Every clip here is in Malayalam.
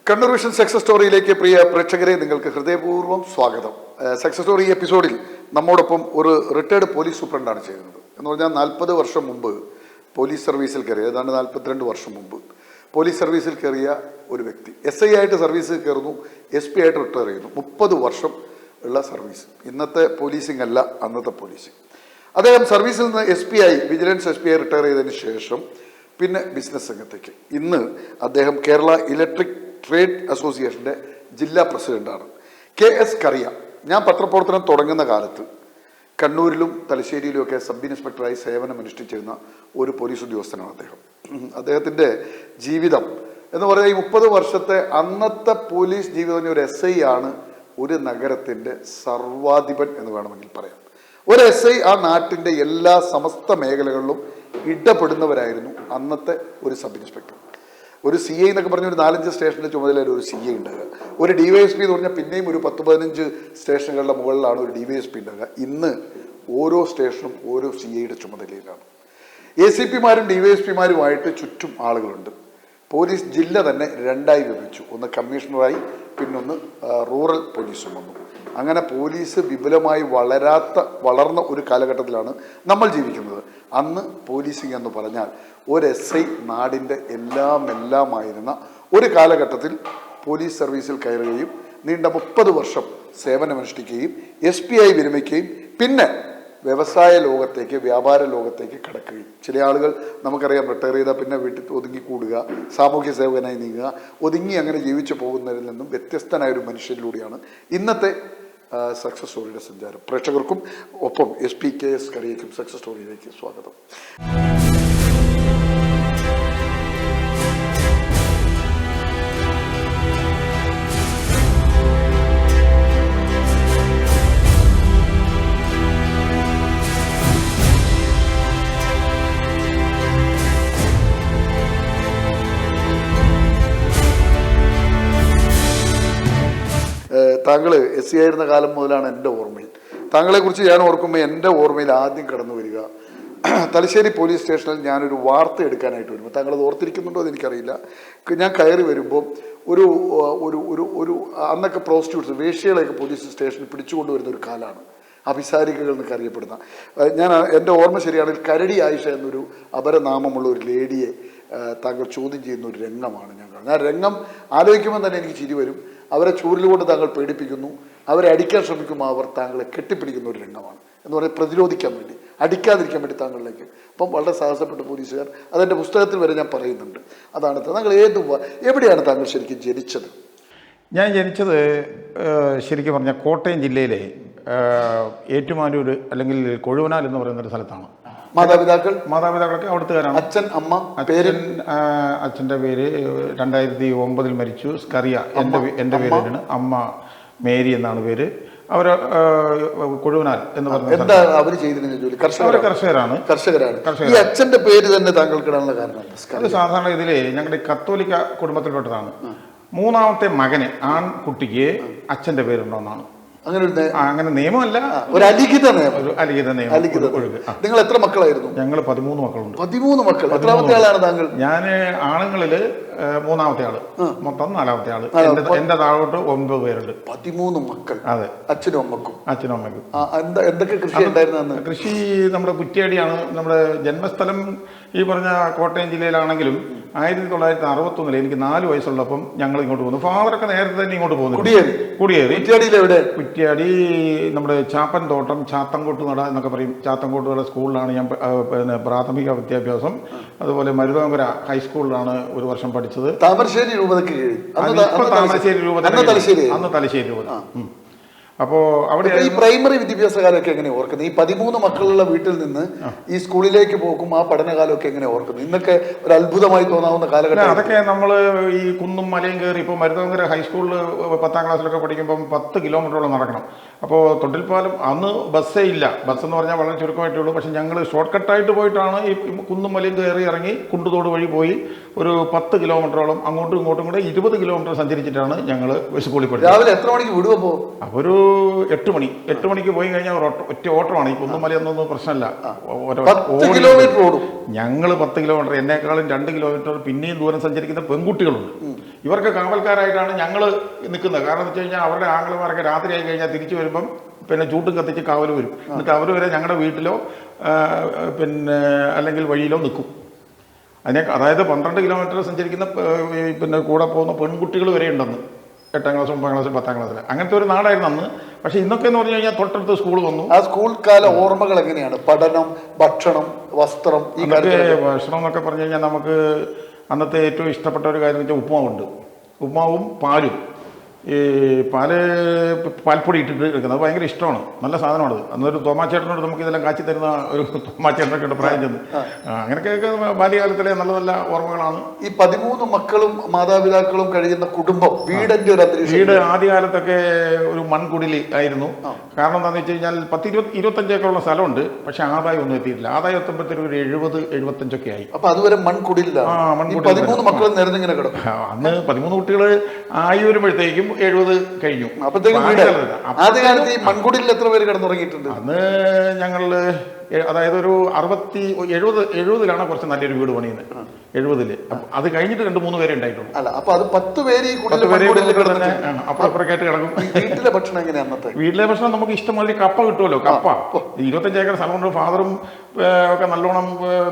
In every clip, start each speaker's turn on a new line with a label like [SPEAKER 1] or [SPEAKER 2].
[SPEAKER 1] കണ്ണൂർ വിഷൻ സക്സസ് സ്റ്റോറിയിലേക്ക് പ്രിയ പ്രേക്ഷകരെ നിങ്ങൾക്ക് ഹൃദയപൂർവ്വം സ്വാഗതം. സക്സസ് സ്റ്റോറി എപ്പിസോഡിൽ നമ്മോടൊപ്പം ഒരു റിട്ടയർഡ് പോലീസ് സൂപ്രണ്ടാണ് ചെയ്യുന്നത്. എന്ന് പറഞ്ഞാൽ 40 വർഷം മുമ്പ് പോലീസ് സർവീസിൽ കയറിയ, ഏതാണ്ട് 42 വർഷം മുമ്പ് പോലീസ് സർവീസിൽ കയറിയ ഒരു വ്യക്തി SI ആയിട്ട് സർവീസിൽ കയറുന്നു, SP ആയിട്ട് റിട്ടയർ ചെയ്യുന്നു. 30 വർഷം ഉള്ള സർവീസ്. ഇന്നത്തെ പോലീസിംഗ് അല്ല അന്നത്തെ പോലീസിംഗ്. അദ്ദേഹം സർവീസിൽ നിന്ന് SP ആയി, വിജിലൻസ് SP ആയി റിട്ടയർ ചെയ്തതിന് ശേഷം പിന്നെ ബിസിനസ് രംഗത്തേക്ക്. ഇന്ന് അദ്ദേഹം കേരള ഇലക്ട്രിക് ട്രേഡ് അസോസിയേഷൻ്റെ ജില്ലാ പ്രസിഡന്റാണ്. KS കറിയ. ഞാൻ പത്രപ്രവർത്തനം തുടങ്ങുന്ന കാലത്ത് കണ്ണൂരിലും തലശ്ശേരിയിലുമൊക്കെ സബ് ഇൻസ്പെക്ടറായി സേവനം അനുഷ്ഠിച്ചിരുന്ന ഒരു പോലീസ് ഉദ്യോഗസ്ഥനാണ് അദ്ദേഹം. അദ്ദേഹത്തിൻ്റെ ജീവിതം എന്ന് പറയുന്നത് ഈ 30 വർഷത്തെ അന്നത്തെ പോലീസ് ജീവിതം. ഒരു SI ആണ് ഒരു നഗരത്തിൻ്റെ സർവാധിപൻ എന്ന് വേണമെങ്കിൽ പറയാം. ഒരു SI ആ നാട്ടിൻ്റെ എല്ലാ സമസ്ത മേഖലകളിലും ഇടപെടുന്നവരായിരുന്നു അന്നത്തെ ഒരു സബ് ഇൻസ്പെക്ടർ. ഒരു CI എന്നൊക്കെ പറഞ്ഞ ഒരു 4-5 സ്റ്റേഷൻ്റെ ചുമതലയിൽ ഒരു CI ഉണ്ടാകുക. ഒരു DYSP എന്ന് പറഞ്ഞാൽ പിന്നെയും ഒരു 10-15 സ്റ്റേഷനുകളുടെ മുകളിലാണ് ഒരു DYSP ഉണ്ടാകുക. ഇന്ന് ഓരോ സ്റ്റേഷനും ഓരോ CIയുടെ ചുമതലയിലാണ്. ACPമാരും DYSPമാരുമായിട്ട് ചുറ്റും ആളുകളുണ്ട്. പോലീസ് ജില്ല തന്നെ 2ആയി വിഭജിച്ചു. ഒന്ന് കമ്മീഷണറായി, പിന്നൊന്ന് റൂറൽ പോലീസും വന്നു. അങ്ങനെ പോലീസ് വിപുലമായി വളർന്ന ഒരു കാലഘട്ടത്തിലാണ് നമ്മൾ ജീവിക്കുന്നത്. അന്ന് പോലീസിംഗ് എന്ന് പറഞ്ഞാൽ ഒരു SI നാടിൻ്റെ എല്ലാമായിരുന്ന ഒരു കാലഘട്ടത്തിൽ പോലീസ് സർവീസിൽ കയറുകയും നീണ്ട 30 വർഷം സേവനമനുഷ്ഠിക്കുകയും SP ആയി വിരമിക്കുകയും പിന്നെ വ്യവസായ ലോകത്തേക്ക്, വ്യാപാര ലോകത്തേക്ക് കടക്കുകയും. ചില ആളുകൾ നമുക്കറിയാം, റിട്ടയർ ചെയ്താൽ പിന്നെ വീട്ടിൽ ഒതുങ്ങിക്കൂടുക, സാമൂഹ്യ സേവകനായി നീങ്ങുക, ഒതുങ്ങി അങ്ങനെ ജീവിച്ചു പോകുന്നതിൽ നിന്നും വ്യത്യസ്തനായൊരു മനുഷ്യരിലൂടെയാണ് ഇന്നത്തെ സക്സസ് സ്റ്റോറിയുടെ സഞ്ചാരം. പ്രേക്ഷകർക്കും ഒപ്പം SP KS കറിയയ്ക്കും സക്സസ് സ്റ്റോറിയിലേക്ക് സ്വാഗതം. താങ്കൾ SI ആയിരുന്ന കാലം മുതലാണ് എൻ്റെ ഓർമ്മയിൽ. താങ്കളെക്കുറിച്ച് ഞാൻ ഓർക്കുമ്പോൾ എൻ്റെ ഓർമ്മയിൽ ആദ്യം കടന്നു വരിക, തലശ്ശേരി പോലീസ് സ്റ്റേഷനിൽ ഞാനൊരു വാർത്ത എടുക്കാനായിട്ട് വരുമ്പോൾ, താങ്കളത് ഓർത്തിരിക്കുന്നുണ്ടോ എന്ന് എനിക്കറിയില്ല, ഞാൻ കയറി വരുമ്പോൾ ഒരു ഒരു ഒരു ഒരു അന്നൊക്കെ പ്രോസ്റ്റിറ്റ്യൂട്ട്സ്, വേശ്യകളെയൊക്കെ പോലീസ് സ്റ്റേഷനിൽ പിടിച്ചുകൊണ്ടുവരുന്ന ഒരു കാലമാണ്. അഭിസാരികകൾ എന്നൊക്കെ അറിയപ്പെടുന്ന, ഞാൻ എൻ്റെ ഓർമ്മ ശരിയാണെങ്കിൽ കരടി ആയിഷ എന്നൊരു അപരനാമമുള്ള ഒരു ലേഡിയെ താങ്കൾ ചോദ്യം ചെയ്യുന്ന ഒരു രംഗമാണ് ഞാൻ കാണുന്നത്. ആ രംഗം ആലോചിക്കുമ്പോൾ തന്നെ എനിക്ക് ചിരി വരും. അവരെ ചൂരലുകൊണ്ട് താങ്കൾ പേടിപ്പിക്കുന്നു, അവരെ അടിക്കാൻ ശ്രമിക്കുമ്പോൾ അവർ താങ്കളെ കെട്ടിപ്പിടിക്കുന്ന ഒരു രംഗമാണ്. എന്ന് പറയുന്നത് പ്രതിരോധിക്കാൻ വേണ്ടി, അടിക്കാതിരിക്കാൻ വേണ്ടി താങ്കളിലേക്ക്. അപ്പം വളരെ സാഹസപ്പെട്ട പോലീസുകാർ, അതെൻ്റെ പുസ്തകത്തിൽ വരെ ഞാൻ പറയുന്നുണ്ട്. അതാണ് താങ്കൾ എവിടെയാണ് താങ്കൾ ശരിക്കും ജനിച്ചത്?
[SPEAKER 2] ഞാൻ ജനിച്ചത് ശരിക്കും പറഞ്ഞാൽ കോട്ടയം ജില്ലയിലെ ഏറ്റുമാനൂർ അല്ലെങ്കിൽ കൊഴുവനാൽ എന്ന് പറയുന്നൊരു സ്ഥലത്താണ്. മാതാപിതാക്കളൊക്കെ അവിടുത്തുകാരാണ്.
[SPEAKER 1] അച്ഛൻ, അമ്മ, പേര്?
[SPEAKER 2] അച്ഛൻ്റെ പേര് 2009 മരിച്ചു, സ്കറിയ. എൻ്റെ പേരാണ്. അമ്മ മേരി എന്നാണ് പേര്. അവർ കൊഴുവനാൽ എന്ന് പറഞ്ഞ
[SPEAKER 1] അവര് ചെയ്തിരുന്ന ജോലി
[SPEAKER 2] കർഷകരാണ്.
[SPEAKER 1] ഈ അച്ഛന്റെ പേര് തന്നെ താങ്കൾക്ക് ഇടാനുള്ള കാരണം?
[SPEAKER 2] അത് സാധാരണ ഇതില് ഞങ്ങളുടെ കത്തോലിക്ക കുടുംബത്തിൽപ്പെട്ടതാണ്. മൂന്നാമത്തെ മകന്, ആൺകുട്ടിക്ക് അച്ഛൻ്റെ പേരുണ്ടോന്നാണ്. അങ്ങനെ നിയമമല്ല,
[SPEAKER 1] ഒരു അലിഖിത നിയമം. നിങ്ങൾ എത്ര മക്കളായിരുന്നു?
[SPEAKER 2] ഞങ്ങൾ 13 മക്കളുണ്ട്.
[SPEAKER 1] 13 മക്കൾ. എത്രാമത്തെ ആളാണ് താങ്കൾ?
[SPEAKER 2] ഞാൻ ആണുങ്ങളില് മൂന്നാമത്തെ ആള്, മൊത്തം 4ാമത്തെ ആള്. എന്റെ താഴോട്ട് 9 പേരുണ്ട്.
[SPEAKER 1] 13 മക്കൾ.
[SPEAKER 2] അതെ,
[SPEAKER 1] അച്ഛനും അമ്മക്കും.
[SPEAKER 2] എന്തൊക്കെ
[SPEAKER 1] കൃഷി ഉണ്ടായിരുന്നു?
[SPEAKER 2] കൃഷി നമ്മുടെ കുറ്റ്യാടിയാണ്. നമ്മുടെ ജന്മസ്ഥലം ഈ പറഞ്ഞ കോട്ടയം ജില്ലയിലാണെങ്കിലും 1961 എനിക്ക് 4 വയസ്സുള്ളപ്പം ഞങ്ങൾ ഇങ്ങോട്ട് പോകുന്നു. ഫാദറൊക്കെ നേരത്തെ തന്നെ ഇങ്ങോട്ട് പോകുന്നു. കുടിയേറി. കുറ്റ്യാടി നമ്മുടെ ചാപ്പൻ തോട്ടം, ചാത്തങ്കോട്ട് നട എന്നൊക്കെ പറയും. ചാത്തങ്കോട്ട് നട സ്കൂളിലാണ് ഞാൻ പ്രാഥമിക വിദ്യാഭ്യാസം. അതുപോലെ മരുതോങ്കര ഹൈസ്കൂളിലാണ് 1 വർഷം പഠിച്ചത്.
[SPEAKER 1] താമരശ്ശേരി രൂപതയ്ക്ക്
[SPEAKER 2] താമരശ്ശേരി രൂപത, അന്ന് തലശ്ശേരി രൂപത. അപ്പോൾ അവിടെ
[SPEAKER 1] ഈ പ്രൈമറി വിദ്യാഭ്യാസകാലമൊക്കെ എങ്ങനെ ഓർക്കുന്നത്? ഈ 13 മക്കളുള്ള വീട്ടിൽ നിന്ന് ഈ സ്കൂളിലേക്ക് പോകും ആ പഠനകാലമൊക്കെ എങ്ങനെ ഓർക്കുന്നു? ഇന്നൊക്കെ ഒരു അത്ഭുതമായി തോന്നാവുന്ന കാലഘട്ടം.
[SPEAKER 2] അതൊക്കെ നമ്മൾ ഈ കുന്നും മലയും കയറി, ഇപ്പോൾ മരുതോങ്കര ഹൈസ്കൂളിൽ 10ാം ക്ലാസ്സിലൊക്കെ പഠിക്കുമ്പം 10 കിലോമീറ്ററോളം നടക്കണം. അപ്പോൾ തൊട്ടിൽപ്പാലം അന്ന് ബസ്സേ ഇല്ല. ബസ് എന്ന് പറഞ്ഞാൽ വളരെ ചുരുക്കമായിട്ടേ ഉള്ളൂ. പക്ഷെ ഞങ്ങൾ ഷോർട്ട് കട്ടായിട്ട് പോയിട്ടാണ് ഈ കുന്നും മലയും കയറി ഇറങ്ങി കുണ്ടുതോട് വഴി പോയി ഒരു 10 കിലോമീറ്ററോളം അങ്ങോട്ടും ഇങ്ങോട്ടും കൂടെ 20 കിലോമീറ്റർ സഞ്ചരിച്ചിട്ടാണ് ഞങ്ങൾ സ്കൂളിൽ പഠിച്ചത്.
[SPEAKER 1] രാവിലെ എത്ര മണിക്ക് വിടുവപ്പോൾ?
[SPEAKER 2] ഒരു 8 മണിക്ക് പോയി കഴിഞ്ഞാൽ ഒറ്റ ഓട്ടമാണ്. ഈ കുന്നുമലയൊന്നും പ്രശ്നമല്ല. ഞങ്ങൾ 10 കിലോമീറ്റർ, എന്നെക്കാളും 2 കിലോമീറ്റർ പിന്നെയും ദൂരം സഞ്ചരിക്കുന്ന പെൺകുട്ടികളുണ്ട്. ഇവർക്ക് കാവൽക്കാരായിട്ടാണ് ഞങ്ങൾ നിൽക്കുന്നത്. കാരണം എന്ന് വെച്ച് കഴിഞ്ഞാൽ അവരുടെ ആംഗ്ലമാരൊക്കെ രാത്രിയായി കഴിഞ്ഞാൽ തിരിച്ചു വരുമ്പം പിന്നെ ചൂട്ടും കത്തിച്ച് കാവൽ വരും. എന്നിട്ട് അവർ വരെ ഞങ്ങളുടെ വീട്ടിലോ പിന്നെ അല്ലെങ്കിൽ വഴിയിലോ നിൽക്കും. അതായത് 12 കിലോമീറ്റർ സഞ്ചരിക്കുന്ന പിന്നെ കൂടെ പോകുന്ന പെൺകുട്ടികൾ വരെ ഉണ്ടെന്ന്, 8ാം ക്ലാസ് 9ാം ക്ലാസ് 10ാം ക്ലാസ്സിൽ. അങ്ങനത്തെ ഒരു നാടായിരുന്നു അന്ന്. പക്ഷേ ഇന്നൊക്കെ എന്ന് പറഞ്ഞു കഴിഞ്ഞാൽ തൊട്ടടുത്ത് സ്കൂൾ വന്നു.
[SPEAKER 1] ആ സ്കൂൾ കാല ഓർമ്മകൾ എങ്ങനെയാണ്? പഠനം, ഭക്ഷണം, വസ്ത്രം. ഈ
[SPEAKER 2] ഭക്ഷണം എന്നൊക്കെ പറഞ്ഞു കഴിഞ്ഞാൽ നമുക്ക് അന്നത്തെ ഏറ്റവും ഇഷ്ടപ്പെട്ട ഒരു കാര്യം എന്ന് വെച്ചാൽ ഉപ്പുമാവുണ്ട്. ഉപ്പുമാവും പാലും. ഈ പാൽപ്പൊടി ഇട്ടിട്ട് എടുക്കുന്നത് അത് ഭയങ്കര ഇഷ്ടമാണ്. നല്ല സാധനമാണത്. അന്നൊരു തോമാച്ചേട്ടനോട് നമുക്ക് ഇതെല്ലാം കാച്ചി തരുന്ന ഒരു തോമാച്ചേട്ടനൊക്കെ ഉണ്ട്, പ്രായം ചെന്ന്. അങ്ങനെയൊക്കെ ബാല്യകാലത്തിലെ നല്ല നല്ല ഓർമ്മകളാണ്.
[SPEAKER 1] ഈ 13 മക്കളും മാതാപിതാക്കളും കഴിയുന്ന കുടുംബം, വീടിന്റെ ഒരു അന്തരീക്ഷം. വീട്
[SPEAKER 2] ആദ്യകാലത്തൊക്കെ ഒരു മൺകുടിൽ ആയിരുന്നു. കാരണം എന്താണെന്ന് വെച്ച് കഴിഞ്ഞാൽ 10-25 ഏക്കറുള്ള സ്ഥലമുണ്ട്. പക്ഷെ ആദായം ഒന്നും എത്തിയിട്ടില്ല. ആദായം എത്തുമ്പോഴത്തേക്ക് ഒരു 70-75 ആയി.
[SPEAKER 1] അപ്പൊ അതുവരെ മൺകുടിലാണ്. 13 മക്കൾ നിരന്നിങ്ങനെ കിടക്കും.
[SPEAKER 2] അന്ന് 13 കുട്ടികൾ ആയി വരുമ്പോഴത്തേക്കും 70 കഴിഞ്ഞു.
[SPEAKER 1] ആദ്യകാലത്ത് ഈ മൺകുടിയിൽ എത്ര പേര് കിടന്നുറങ്ങിയിട്ടുണ്ട്?
[SPEAKER 2] അന്ന് ഞങ്ങള് അതായത് ഒരു 70-70ലാണ് കുറച്ച് നല്ലൊരു വീട് പണിയുന്നത്. 70-ല്. അത് കഴിഞ്ഞിട്ട് 2-3 പേരെ ഉണ്ടായിട്ടുള്ളൂ.
[SPEAKER 1] അല്ല, അപ്പൊ അത് 10 പേര്
[SPEAKER 2] അപ്പുറപ്പുറക്കായിട്ട് കിടക്കും.
[SPEAKER 1] വീട്ടിലെ ഭക്ഷണം എങ്ങനെയാ? അന്നത്തെ
[SPEAKER 2] വീട്ടിലെ ഭക്ഷണം നമുക്ക് ഇഷ്ടംമാതിരി കപ്പ കിട്ടുമല്ലോ. കപ്പ 25 ഏക്കർ സ്ഥലം കൊണ്ട് ഫാദറും ഒക്കെ നല്ലോണം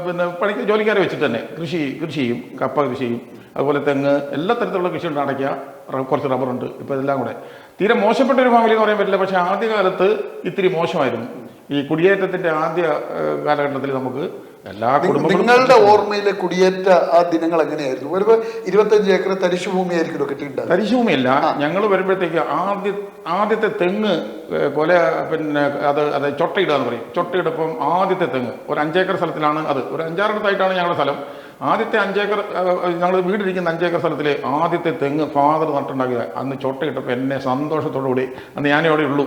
[SPEAKER 2] പിന്നെ ജോലിക്കാരെ വെച്ചിട്ട് തന്നെ കൃഷി ചെയ്യും. കപ്പ കൃഷി ചെയ്യും. അതുപോലെ തെങ്ങ്, എല്ലാ തരത്തിലുള്ള കൃഷിയുണ്ട്. അടയ്ക്ക, കുറച്ച് റബ്ബറുണ്ട്. ഇപ്പോൾ ഇതെല്ലാം കൂടെ തീരെ മോശപ്പെട്ട ഒരു ഫാമിലി എന്ന് പറയാൻ പറ്റില്ല. പക്ഷേ ആദ്യകാലത്ത് ഇത്തിരി മോശമായിരുന്നു. ഈ കുടിയേറ്റത്തിന്റെ ആദ്യ കാലഘട്ടത്തിൽ നമുക്ക് എല്ലാ കുടുംബങ്ങളും.
[SPEAKER 1] നിങ്ങളുടെ ഓർമ്മയിലെ കുടിയേറ്റ ആ ദിനങ്ങൾ എങ്ങനെയായിരുന്നു? വരുമ്പോൾ 25 ഏക്കർ തരിശുഭൂമി ആയിരിക്കും കിട്ടിയിട്ടുണ്ട്.
[SPEAKER 2] തരിശുഭൂമിയല്ല, ഞങ്ങൾ വരുമ്പോഴത്തേക്ക് ആദ്യത്തെ തെങ്ങ് കൊല പിന്നെ അത് ചൊട്ടയിടുക എന്ന് പറയും. ചൊട്ടയിടപ്പം ആദ്യത്തെ തെങ്ങ് ഒരു 5 ഏക്കർ സ്ഥലത്തിലാണ്. അത് ഒരു 5-6 ഇടത്തായിട്ടാണ് ഞങ്ങളുടെ സ്ഥലം. ആദ്യത്തെ 5 ഏക്കർ ഞങ്ങൾ വീടിരിക്കുന്ന 5 ഏക്കർ സ്ഥലത്തിൽ ആദ്യത്തെ തെങ്ങ് ഫാദർ നട്ടുണ്ടാക്കിയത്. അന്ന് ചൊട്ടയിട്ടപ്പോൾ എന്നെ സന്തോഷത്തോടുകൂടി, അന്ന് ഞാനേ അവിടെ ഉള്ളൂ,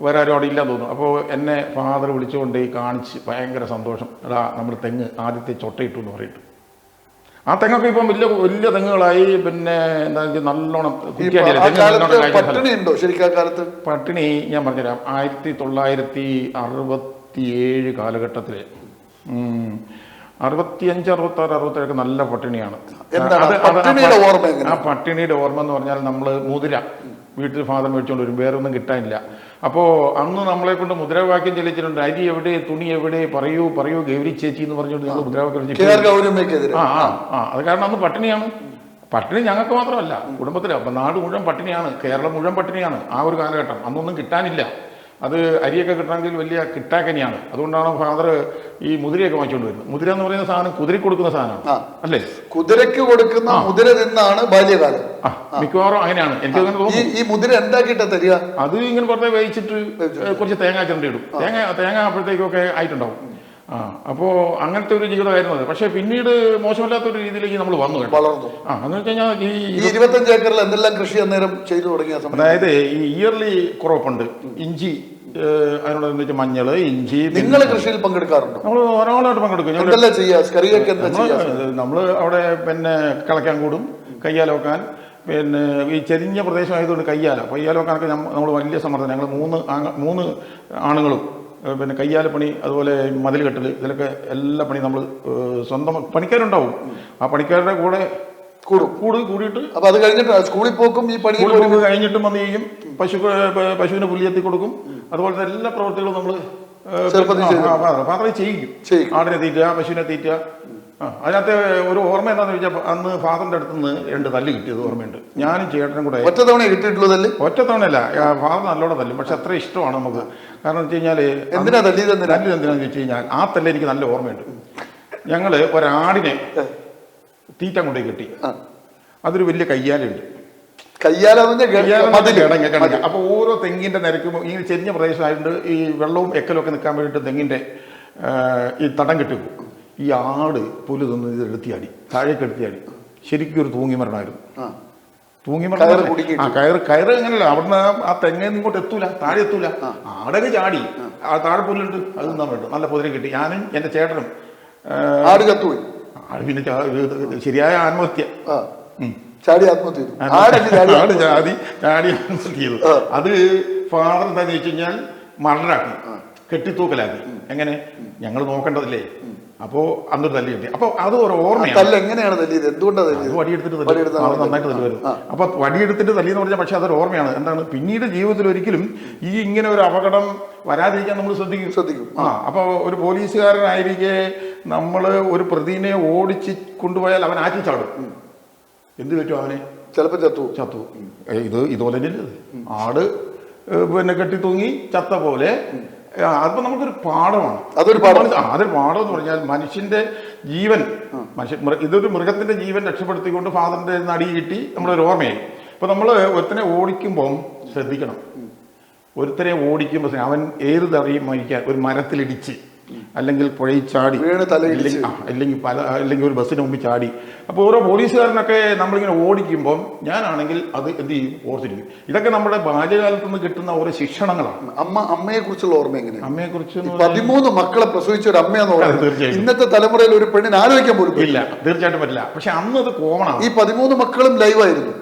[SPEAKER 2] വേറെ ആരും അവിടെ ഇല്ലാന്ന് തോന്നുന്നു. അപ്പോൾ എന്നെ ഫാദർ വിളിച്ചുകൊണ്ട് കാണിച്ച് ഭയങ്കര സന്തോഷം. എടാ, നമ്മൾ തെങ്ങ് ആദ്യത്തെ ചൊട്ടയിട്ടു എന്ന് പറയിട്ട്. ആ തെങ്ങൊക്കെ ഇപ്പം വലിയ വലിയ തെങ്ങുകളായി. പിന്നെ എന്താ നല്ലോണം പട്ടിണി ഞാൻ പറഞ്ഞുതരാം. 1967 കാലഘട്ടത്തിൽ 65, 66, 67 നല്ല പട്ടിണിയാണ്. ആ പട്ടിണിയുടെ ഓർമ്മ എന്ന് പറഞ്ഞാൽ നമ്മൾ മുതിര വീട്ടിൽ ഫാദർ മേടിച്ചുകൊണ്ട് വരും. വേറെ ഒന്നും കിട്ടാനില്ല. അപ്പോൾ അന്ന് നമ്മളെ കൊണ്ട് മുദ്രാവാക്യം ചെല്ലിച്ചിട്ടുണ്ട്. അരി എവിടെ, തുണി എവിടെ, പറയൂ ഗൗരി ചേച്ചി എന്ന് പറഞ്ഞുകൊണ്ട് ഞങ്ങൾ മുദ്രാവാക്യം. അത് കാരണം അന്ന് പട്ടിണിയാണ്. പട്ടിണി ഞങ്ങൾക്ക് മാത്രമല്ല, കുടുംബത്തില്. അപ്പം നാട് മുഴുവൻ പട്ടിണിയാണ്, കേരളം മുഴുവൻ പട്ടിണിയാണ്. ആ ഒരു കാലഘട്ടം അന്നൊന്നും കിട്ടാനില്ല. അത് അരിയൊക്കെ കിട്ടണമെങ്കിൽ വലിയ കിട്ടാക്കനിയാണ്. അതുകൊണ്ടാണ് ഫാദർ ഈ മുതിരയൊക്കെ വാങ്ങിച്ചുകൊണ്ട് വരുന്നത്. മുതിര എന്ന് പറയുന്ന സാധനം കുതിരയ്ക്ക് കൊടുക്കുന്ന സാധനമാണ്, അല്ലേ?
[SPEAKER 1] കുതിരയ്ക്ക് കൊടുക്കുന്ന മുതിര നിന്നാണ് ബാല്യകാലം.
[SPEAKER 2] മിക്കവാറും അങ്ങനെയാണ്. എനിക്ക് അങ്ങനെ തോന്നുന്നു.
[SPEAKER 1] ഈ മുതിര എന്താക്കിട്ടാ തരിക?
[SPEAKER 2] അത് ഇങ്ങനെ വെറുതെ വേവിച്ചിട്ട് കുറച്ച് തേങ്ങ ചിരണ്ടിയിടും. തേങ്ങ അപ്പോഴത്തേക്കൊക്കെ ആയിട്ടുണ്ടാവും. അപ്പോൾ അങ്ങനത്തെ ഒരു ജീവിതമായിരുന്നു അത്. പക്ഷെ പിന്നീട് മോശമല്ലാത്തൊരു രീതിയിലേക്ക് നമ്മൾ വളർന്നു. എന്ന് വെച്ച് കഴിഞ്ഞാൽ ഈ
[SPEAKER 1] 25 ഏക്കറിൽ എന്തെല്ലാം കൃഷി അന്നേരം ചെയ്തു തുടങ്ങിയ സമയം,
[SPEAKER 2] അതായത് ഈ ഇയർലി ക്രോപ്പുണ്ട്. ഇഞ്ചി, അതിനോട് മഞ്ഞള്, ഇഞ്ചി.
[SPEAKER 1] നിങ്ങൾ കൃഷിയിൽ പങ്കെടുക്കാറുണ്ടോ?
[SPEAKER 2] നമ്മൾ ധാരാളമായിട്ട് പങ്കെടുക്കും. നമ്മൾ അവിടെ പിന്നെ കിളയ്ക്കാൻ കൂടും, കയ്യാല വെക്കാൻ. പിന്നെ ഈ ചെരിഞ്ഞ പ്രദേശമായതുകൊണ്ട് കയ്യാല വെക്കാനൊക്കെ നമ്മൾ വലിയ സമ്മർദ്ദം. ഞങ്ങൾ 3 ആണുങ്ങളും പിന്നെ കയ്യാലപ്പണി, അതുപോലെ മതിൽ കെട്ടൽ, ഇതിലൊക്കെ എല്ലാ പണിയും നമ്മൾ സ്വന്തം പണിക്കാരുണ്ടാവും. ആ പണിക്കാരുടെ കൂടെ കൂടിയിട്ട്
[SPEAKER 1] അപ്പൊ അത് കഴിഞ്ഞിട്ട് സ്കൂളിൽ പോക്കും ഈ പണി
[SPEAKER 2] കഴിഞ്ഞിട്ടും വന്ന് ചെയ്യും. പശുവിനെ പുല്ലിയെത്തി കൊടുക്കും. അതുപോലത്തെ എല്ലാ പ്രവൃത്തികളും നമ്മൾ ചെയ്യും. ആടിനെ തീറ്റ, പശുവിനെ തീറ്റ. അതിനകത്ത് ഒരു ഓർമ്മ എന്താണെന്ന് ചോദിച്ചാൽ, അന്ന് ഫാദറിന്റെ അടുത്ത് നിന്ന് 2 തല്ല് കിട്ടിയത് ഓർമ്മയുണ്ട്. ഞാനും ചേട്ടനും കൂടെ.
[SPEAKER 1] ഒറ്റ തവണ കിട്ടിയിട്ടുള്ളതല്ലേ?
[SPEAKER 2] ഒറ്റ തവണയല്ല, ഫാദർ നല്ലോണം തല്ലും. പക്ഷെ അത്ര ഇഷ്ടമാണ് നമുക്ക്. കാരണം എന്ന് വെച്ച് കഴിഞ്ഞാല് എന്തിനാന്ന് വെച്ച് കഴിഞ്ഞാൽ ആ തല്ല് എനിക്ക് നല്ല ഓർമ്മയുണ്ട്. ഞങ്ങള് ഒരാടിനെ തീറ്റ കൊണ്ടേ കിട്ടി. അതൊരു വലിയ കയ്യാലുണ്ട്. അപ്പൊ ഓരോ തെങ്ങിന്റെ നിരക്കും ഈ ചെരിഞ്ഞ പ്രദേശമായിട്ട് ഈ വെള്ളവും എക്കലും ഒക്കെ നിൽക്കാൻ വേണ്ടിയിട്ട് തെങ്ങിന്റെ ഈ തടം കെട്ടി. ഈ ആട് പുല്ല് തിന്ന് ഇത് എടുത്തിയാടി, താഴേക്ക് എടുത്തിയാടി. ശരിക്കും ഒരു തൂങ്ങിമരണമായിരുന്നു. കയറ് എങ്ങനെയല്ല, അവിടുന്ന് ആ തെങ്ങേന്ന് ഇങ്ങോട്ട് എത്തൂല, താഴെ എത്തൂല. ആടൊക്കെ ചാടി ആ താഴെ പുല്ലുണ്ട്, അത് തിന്നാൻ വേണ്ടു. നല്ല കുതിര കിട്ടി. ഞാനും എന്റെ ചേട്ടനും.
[SPEAKER 1] ആട് ചത്തുപോയി.
[SPEAKER 2] ആട് പിന്നെ ശരിയായ ആത്മഹത്യ.
[SPEAKER 1] ചാടി ആത്മഹത്യ
[SPEAKER 2] ചെയ്തു. അത് ഫാദർ എന്താന്ന് വെച്ച് കഴിഞ്ഞാൽ മരണാക്കി, കെട്ടിത്തൂക്കലാക്കി. എങ്ങനെ? ഞങ്ങൾ നോക്കേണ്ടതില്ലേ? അപ്പോൾ അന്നൊരു തല്ലി കിട്ടി. അപ്പോൾ അത് ഒരു ഓർമ്മയാണ്.
[SPEAKER 1] തല്ല് എങ്ങനെയാണ് തല്ലിയത്? എന്തുകൊണ്ടാണ് തല്ലിയത്?
[SPEAKER 2] വടിയെടുത്തിട്ട് നന്നായിട്ട് തല്ലി വരും. അപ്പോൾ വടിയെടുത്തിട്ട് തല്ലി എന്ന് പറഞ്ഞാൽ പക്ഷേ അതൊരു ഓർമ്മയാണ്. എന്താണ് പിന്നീട് ജീവിതത്തിൽ ഒരിക്കലും ഈ ഇങ്ങനെ ഒരു അപകടം വരാതിരിക്കാൻ നമ്മൾ ശ്രദ്ധിക്കും. അപ്പോൾ ഒരു പോലീസുകാരനായിരിക്കെ നമ്മൾ ഒരു പ്രതിനെ ഓടിച്ച് കൊണ്ടുപോയാൽ അവൻ ആറ്റി ചാടും. എന്ത് പറ്റും? അവനെ
[SPEAKER 1] ചിലപ്പോൾ ചത്തു.
[SPEAKER 2] ഇതുപോലെ തന്നെ ആട് പിന്നെ കെട്ടി തൂങ്ങി ചത്ത പോലെ. അതിപ്പോ നമുക്കൊരു പാഠമാണ്. അതൊരു പാഠം എന്ന് പറഞ്ഞാൽ മനുഷ്യന്റെ ജീവൻ, ഇതൊരു മൃഗത്തിന്റെ ജീവൻ രക്ഷപ്പെടുത്തിക്കൊണ്ട് ഫാദറിന്റെ നടി കിട്ടി നമ്മളൊരു ഓർമ്മയായി. അപ്പൊ നമ്മൾ ഒരുത്തനെ ഓടിക്കുമ്പോൾ ശ്രദ്ധിക്കണം. ഒരുത്തനെ ഓടിക്കുമ്പോൾ അവൻ ഏത് തറിയും മരിക്കാൻ, ഒരു മരത്തിലിടിച്ച് അല്ലെങ്കിൽ പുഴയിൽ ചാടി, അല്ലെങ്കിൽ ഒരു ബസ്സിന് മുമ്പിൽ ചാടി. അപ്പോൾ ഓരോ പോലീസുകാരനൊക്കെ നമ്മളിങ്ങനെ ഓടിക്കുമ്പം ഞാനാണെങ്കിൽ അത് എന്ത് ചെയ്യും? ഓർത്തിരിക്കും. ഇതൊക്കെ നമ്മുടെ ബാല്യകാലത്ത് നിന്ന് കിട്ടുന്ന ഓരോ ശിക്ഷണങ്ങളാണ്.
[SPEAKER 1] അമ്മയെ കുറിച്ചുള്ള ഓർമ്മ എങ്ങനെയാണ്?
[SPEAKER 2] അമ്മയെ കുറിച്ച്
[SPEAKER 1] 13 മക്കളെ പ്രസവിച്ച ഒരു അമ്മയെന്ന് പറയുന്നത് തീർച്ചയായും ഇന്നത്തെ തലമുറയിൽ ഒരു പെണ്ണിന് ആലോചിക്കാൻ പോലും
[SPEAKER 2] ഇല്ല. തീർച്ചയായിട്ടും പറ്റില്ല. പക്ഷെ അന്ന് അത് കോമണാണ്.
[SPEAKER 1] ഈ 13 മക്കളും ലൈവായിരുന്നു.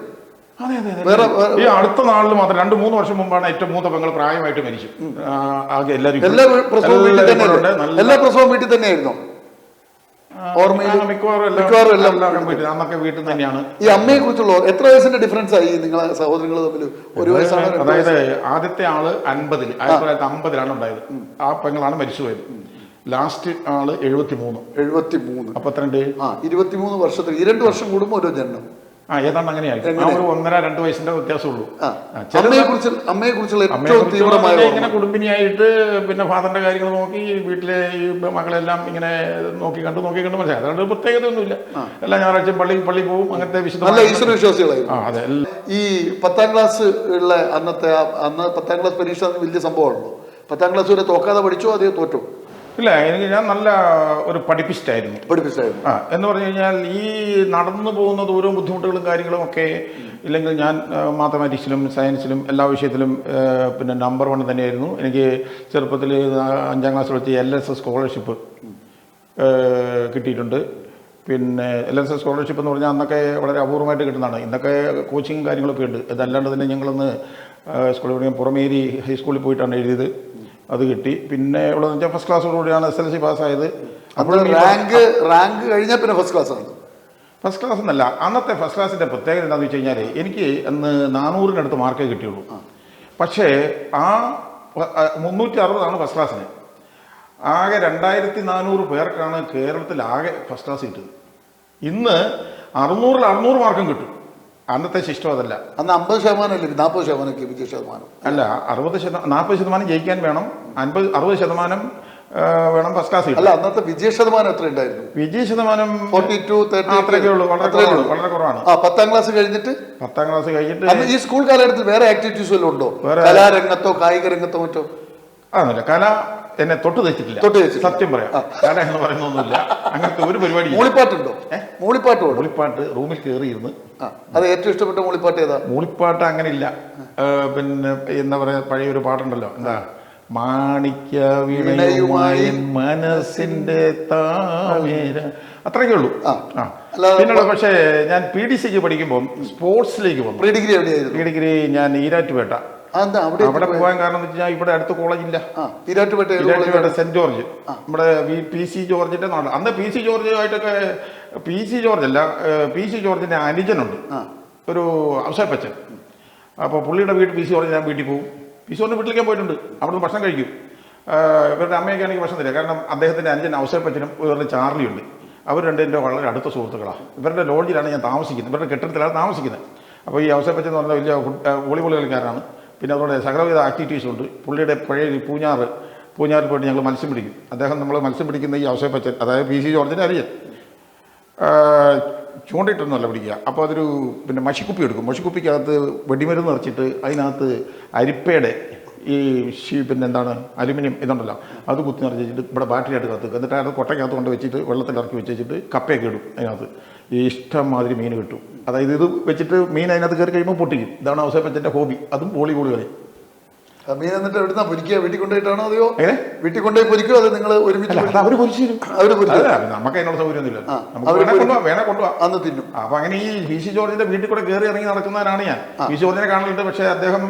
[SPEAKER 2] വേറെ ഈ അടുത്ത നാളിൽ മാത്രം 2-3 വർഷം മുമ്പാണ് ഏറ്റവും മൂത്ത പെങ്ങൾ പ്രായമായിട്ട് മരിച്ചു. ആകെ
[SPEAKER 1] എല്ലാ പ്രസവവും വീട്ടിൽ തന്നെയായിരുന്നു.
[SPEAKER 2] അന്നൊക്കെ വീട്ടിൽ തന്നെയാണ്.
[SPEAKER 1] ഈ അമ്മയെ കുറിച്ചുള്ള എത്ര വയസ്സിന്റെ ഡിഫറൻസ് ആയി നിങ്ങളെ സഹോദരങ്ങൾ തമ്മിൽ? ഒരു വയസ്സാണ്.
[SPEAKER 2] അതായത് ആദ്യത്തെ ആള് 1950-ലാണ് ഉണ്ടായത്. ആ പെങ്ങളാണ് മരിച്ചുപോയത്. ലാസ്റ്റ് ആള് 73. അപ്പൊ
[SPEAKER 1] 23 വർഷത്തിൽ 2 വർഷം കൂടുമ്പോൾ ഓരോ ജന്മം.
[SPEAKER 2] ഏതാണ്ട് അങ്ങനെയായിരിക്കും. 1.5-2 വയസ്സിന്റെ വ്യത്യാസമുള്ളൂ.
[SPEAKER 1] അമ്മയെ കുറിച്ചുള്ള ഏറ്റവും തീവ്രമായ
[SPEAKER 2] ഇങ്ങനെ കുടുംബിനിയായിട്ട് പിന്നെ ഫാദറിന്റെ കാര്യങ്ങൾ നോക്കി വീട്ടിലെ ഈ മക്കളെല്ലാം ഇങ്ങനെ നോക്കി കണ്ട് മനസ്സിലായി. അതുകൊണ്ട് പ്രത്യേകതയൊന്നുമില്ല. എല്ലാ ഞായറാഴ്ചയും പള്ളി പോകും. അങ്ങനത്തെ
[SPEAKER 1] വിശ്വാസികളായി. ഈ 10ാം ക്ലാസ് ഉള്ള അന്ന് 10ാം ക്ലാസ് പരീക്ഷ വലിയ സംഭവമാണല്ലോ. 10ാം ക്ലാസ് വരെ തോക്കാതെ പഠിച്ചോ അതേ തോറ്റോ?
[SPEAKER 2] ഇല്ല, ഞാൻ നല്ല ഒരു പഠിപ്പിസ്റ്റായിരുന്നു. എന്ന് പറഞ്ഞു കഴിഞ്ഞാൽ ഈ നടന്നു പോകുന്ന ദൂരവും ബുദ്ധിമുട്ടുകളും കാര്യങ്ങളും ഒക്കെ ഇല്ലെങ്കിൽ ഞാൻ മാത്തമാറ്റിക്സിലും സയൻസിലും എല്ലാ വിഷയത്തിലും പിന്നെ നമ്പർ 1 തന്നെയായിരുന്നു. എനിക്ക് ചെറുപ്പത്തിൽ 5ാം ക്ലാസ്സിൽ വെച്ച് LSS സ്കോളർഷിപ്പ് കിട്ടിയിട്ടുണ്ട്. പിന്നെ LSS സ്കോളർഷിപ്പ് എന്ന് പറഞ്ഞാൽ അന്നൊക്കെ വളരെ അപൂർവമായിട്ട് കിട്ടുന്നതാണ്. ഇന്നൊക്കെ കോച്ചിങ് കാര്യങ്ങളൊക്കെ ഉണ്ട്. ഇതല്ലാണ്ട് തന്നെ ഞങ്ങളൊന്ന് സ്കൂളിൽ പഠിക്കാൻ പുറമേരി ഹൈസ്കൂളിൽ പോയിട്ടാണ് എഴുതിയത്. അത് കിട്ടി. പിന്നെ ഉള്ളതെന്ന് വെച്ചാൽ ഫസ്റ്റ് ക്ലാസ്സോടുകൂടിയാണ് SLC പാസ്സായത്.
[SPEAKER 1] അപ്പോൾ റാങ്ക് കഴിഞ്ഞാൽ പിന്നെ ഫസ്റ്റ് ക്ലാസ് ആണ്.
[SPEAKER 2] ഫസ്റ്റ് ക്ലാസ് എന്നല്ല, അന്നത്തെ ഫസ്റ്റ് ക്ലാസ്സിൻ്റെ പ്രത്യേകത എന്താണെന്ന് വെച്ച് കഴിഞ്ഞാൽ എനിക്ക് അന്ന് 400-നടുത്ത് മാർക്കേ കിട്ടിയുള്ളൂ. പക്ഷേ ആ 360 ഫസ്റ്റ് ക്ലാസ്സിന്. ആകെ 2400 പേർക്കാണ് കേരളത്തിൽ ആകെ ഫസ്റ്റ് ക്ലാസ് കിട്ടുന്നത്. ഇന്ന് 600 മാർക്കും കിട്ടും. അന്നത്തെ സിസ്റ്റം അതല്ല.
[SPEAKER 1] അന്ന് 50% അല്ലേ, 40% വിജയശതമാനം
[SPEAKER 2] അല്ല. 40% ജയിക്കാൻ വേണം. 60% വേണം ഫസ്റ്റ് ക്ലാസ്.
[SPEAKER 1] അല്ല, അന്നത്തെ വിജയശതമാനം എത്ര ഉണ്ടായിരുന്നു?
[SPEAKER 2] വിജയശതമാനം
[SPEAKER 1] 42-30
[SPEAKER 2] അത്രയൊക്കെ ഉള്ളൂ. വളരെ കുറവാണ്.
[SPEAKER 1] 10ാം ക്ലാസ് കഴിഞ്ഞിട്ട് ഈ സ്കൂൾ കാലഘട്ടത്തിൽ വേറെ ആക്ടിവിറ്റീസ് വല്ലതും ഉണ്ടോ? കലാരംഗത്തോ കായിക രംഗത്തോ മറ്റോ?
[SPEAKER 2] അതൊന്നുമില്ല. കല എന്നെ തൊട്ട് തെറ്റിട്ടില്ല. സത്യം പറയാം. കല എന്ന് പറയുന്നൊന്നുമില്ല. അങ്ങനത്തെ ഒരു പരിപാടി.
[SPEAKER 1] മൂളിപ്പാട്ടുണ്ടോ?
[SPEAKER 2] മൂളിപ്പാട്ട് റൂമിൽ കയറിയിരുന്നു.
[SPEAKER 1] അത് ഏറ്റവും ഇഷ്ടപ്പെട്ട മൂളിപ്പാട്ട് ഏതാ?
[SPEAKER 2] മൂളിപ്പാട്ട് അങ്ങനെ ഇല്ല. പിന്നെ എന്താ പറയാ, പഴയൊരു പാട്ടുണ്ടല്ലോ, എന്താ, മാണിക്യ വീണയുമായി മനസ്സിന്റെ താമര, അത്രയൊക്കെ ഉള്ളൂ. പിന്നെയുള്ള പക്ഷേ ഞാൻ PDCക്ക് പഠിക്കുമ്പോൾ സ്പോർട്സിലേക്ക് വന്നു. പ്രീ ഡിഗ്രി ഞാൻ ഈരാറ്റുപേട്ട. അവിടെ പോകാൻ കാരണം എന്ന് വെച്ചാൽ ഇവിടെ അടുത്ത കോളേജില്ല. ഈരാറ്റുപേട്ട സെന്റ് ജോർജ്, നമ്മുടെ PC ജോർജിന്റെ നാട്. അന്ന് PC ജോർജുമായിട്ടൊക്കെ, PC ജോർജ് അല്ല, PC ജോർജിന്റെ അനുജനുണ്ട്, ഒരു ഔസേപ്പച്ചൻ. അപ്പോൾ പുള്ളിയുടെ വീട് PC ജോർജ്. ഞാൻ വീട്ടിൽ പോകും. PC ജോർജിന്റെ വീട്ടിലേക്ക് പോയിട്ടുണ്ട്. അവിടുന്ന് ഭക്ഷണം കഴിക്കും. ഇവരുടെ അമ്മയൊക്കെ ആണെങ്കിൽ ഭക്ഷണം തരിക. കാരണം അദ്ദേഹത്തിന്റെ അനുജൻ ഔസേപ്പച്ചനും ഇവരുടെ ചാർലിയുണ്ട്. അവർ രണ്ടിൻ്റെ വളരെ അടുത്ത സുഹൃത്തുക്കളാണ്. ഇവരുടെ ലോഡ്ജിലാണ് ഞാൻ താമസിക്കുന്നത്. ഇവരുടെ കെട്ടിടത്തിലാണ് താമസിക്കുന്നത്. അപ്പോൾ ഈ ഔസേപ്പച്ചൻ എന്ന് പറഞ്ഞാൽ വലിയ വോളിബോൾ കളിക്കാരനാണ്. പിന്നെ അതുകൊണ്ട് സകലവിധ ആക്ടിവിറ്റീസും ഉണ്ട്. പുള്ളിയുടെ പഴയ പൂഞ്ഞാറിൽ പോയിട്ട് ഞങ്ങൾ മത്സ്യം പിടിക്കും. അദ്ദേഹം നമ്മൾ മത്സ്യം പിടിക്കുന്ന ഈ ഔസേപ്പച്ചൻ, അതായത് PC ജോർജിൻ്റെ അറിയാൻ, ചൂണ്ടിയിട്ടൊന്നുമല്ല പിടിക്കുക. അപ്പോൾ അതൊരു പിന്നെ മഷിക്കുപ്പി എടുക്കും. മഷിക്കുപ്പിക്കകത്ത് വെടിമരുന്ന് നിറച്ചിട്ട് അതിനകത്ത് അരിപ്പയുടെ ഈ പിന്നെ എന്താണ് അലുമിനിയം ഇതുണ്ടല്ലോ, അത് കുത്തി നിറച്ചിട്ട് ഇവിടെ ബാറ്ററിയായിട്ട് കത്തുക. എന്നിട്ട് അത് കൊട്ടയ്ക്കകത്ത് കൊണ്ട് വെച്ചിട്ട് വെള്ളത്തിൽ ഇറക്കി വെച്ചിട്ട് കപ്പയൊക്കെ ഇടും. അതിനകത്ത് ഇഷ്ടംമാതിരി മീൻ കിട്ടും. അതായത് ഇത് വെച്ചിട്ട് മീൻ അതിനകത്ത് കയറി കഴിയുമ്പോൾ പൊട്ടിക്കും. ഇതാണ് ഔസേപ്പച്ചൻ്റെ ഹോബി. അതും വോളിബോൾ കളി.
[SPEAKER 1] മീൻ എന്നിട്ട് എവിടുന്നാ പൊരിക്കുക? വീട്ടിൽ കൊണ്ടുപോയിട്ടാണോ? അതെയോ വീട്ടിൽ കൊണ്ടുപോയി പൊരിക്കുക? അത് നിങ്ങൾ ഒരുമിച്ച്
[SPEAKER 2] അവർ പൊരിച്ചു തരും. നമുക്ക് അതിനുള്ള സൗകര്യമൊന്നുമില്ല. വേണേ കൊണ്ടുപോകാം, അന്ന് തിന്നും. അപ്പൊ അങ്ങനെ ഈ PC ജോർജിന്റെ വീട്ടിൽ കൂടെ കയറി ഇറങ്ങി നടക്കുന്നവരാണ് ഞാൻ. PC ജോർജിനെ കാണലുണ്ട്. പക്ഷേ അദ്ദേഹം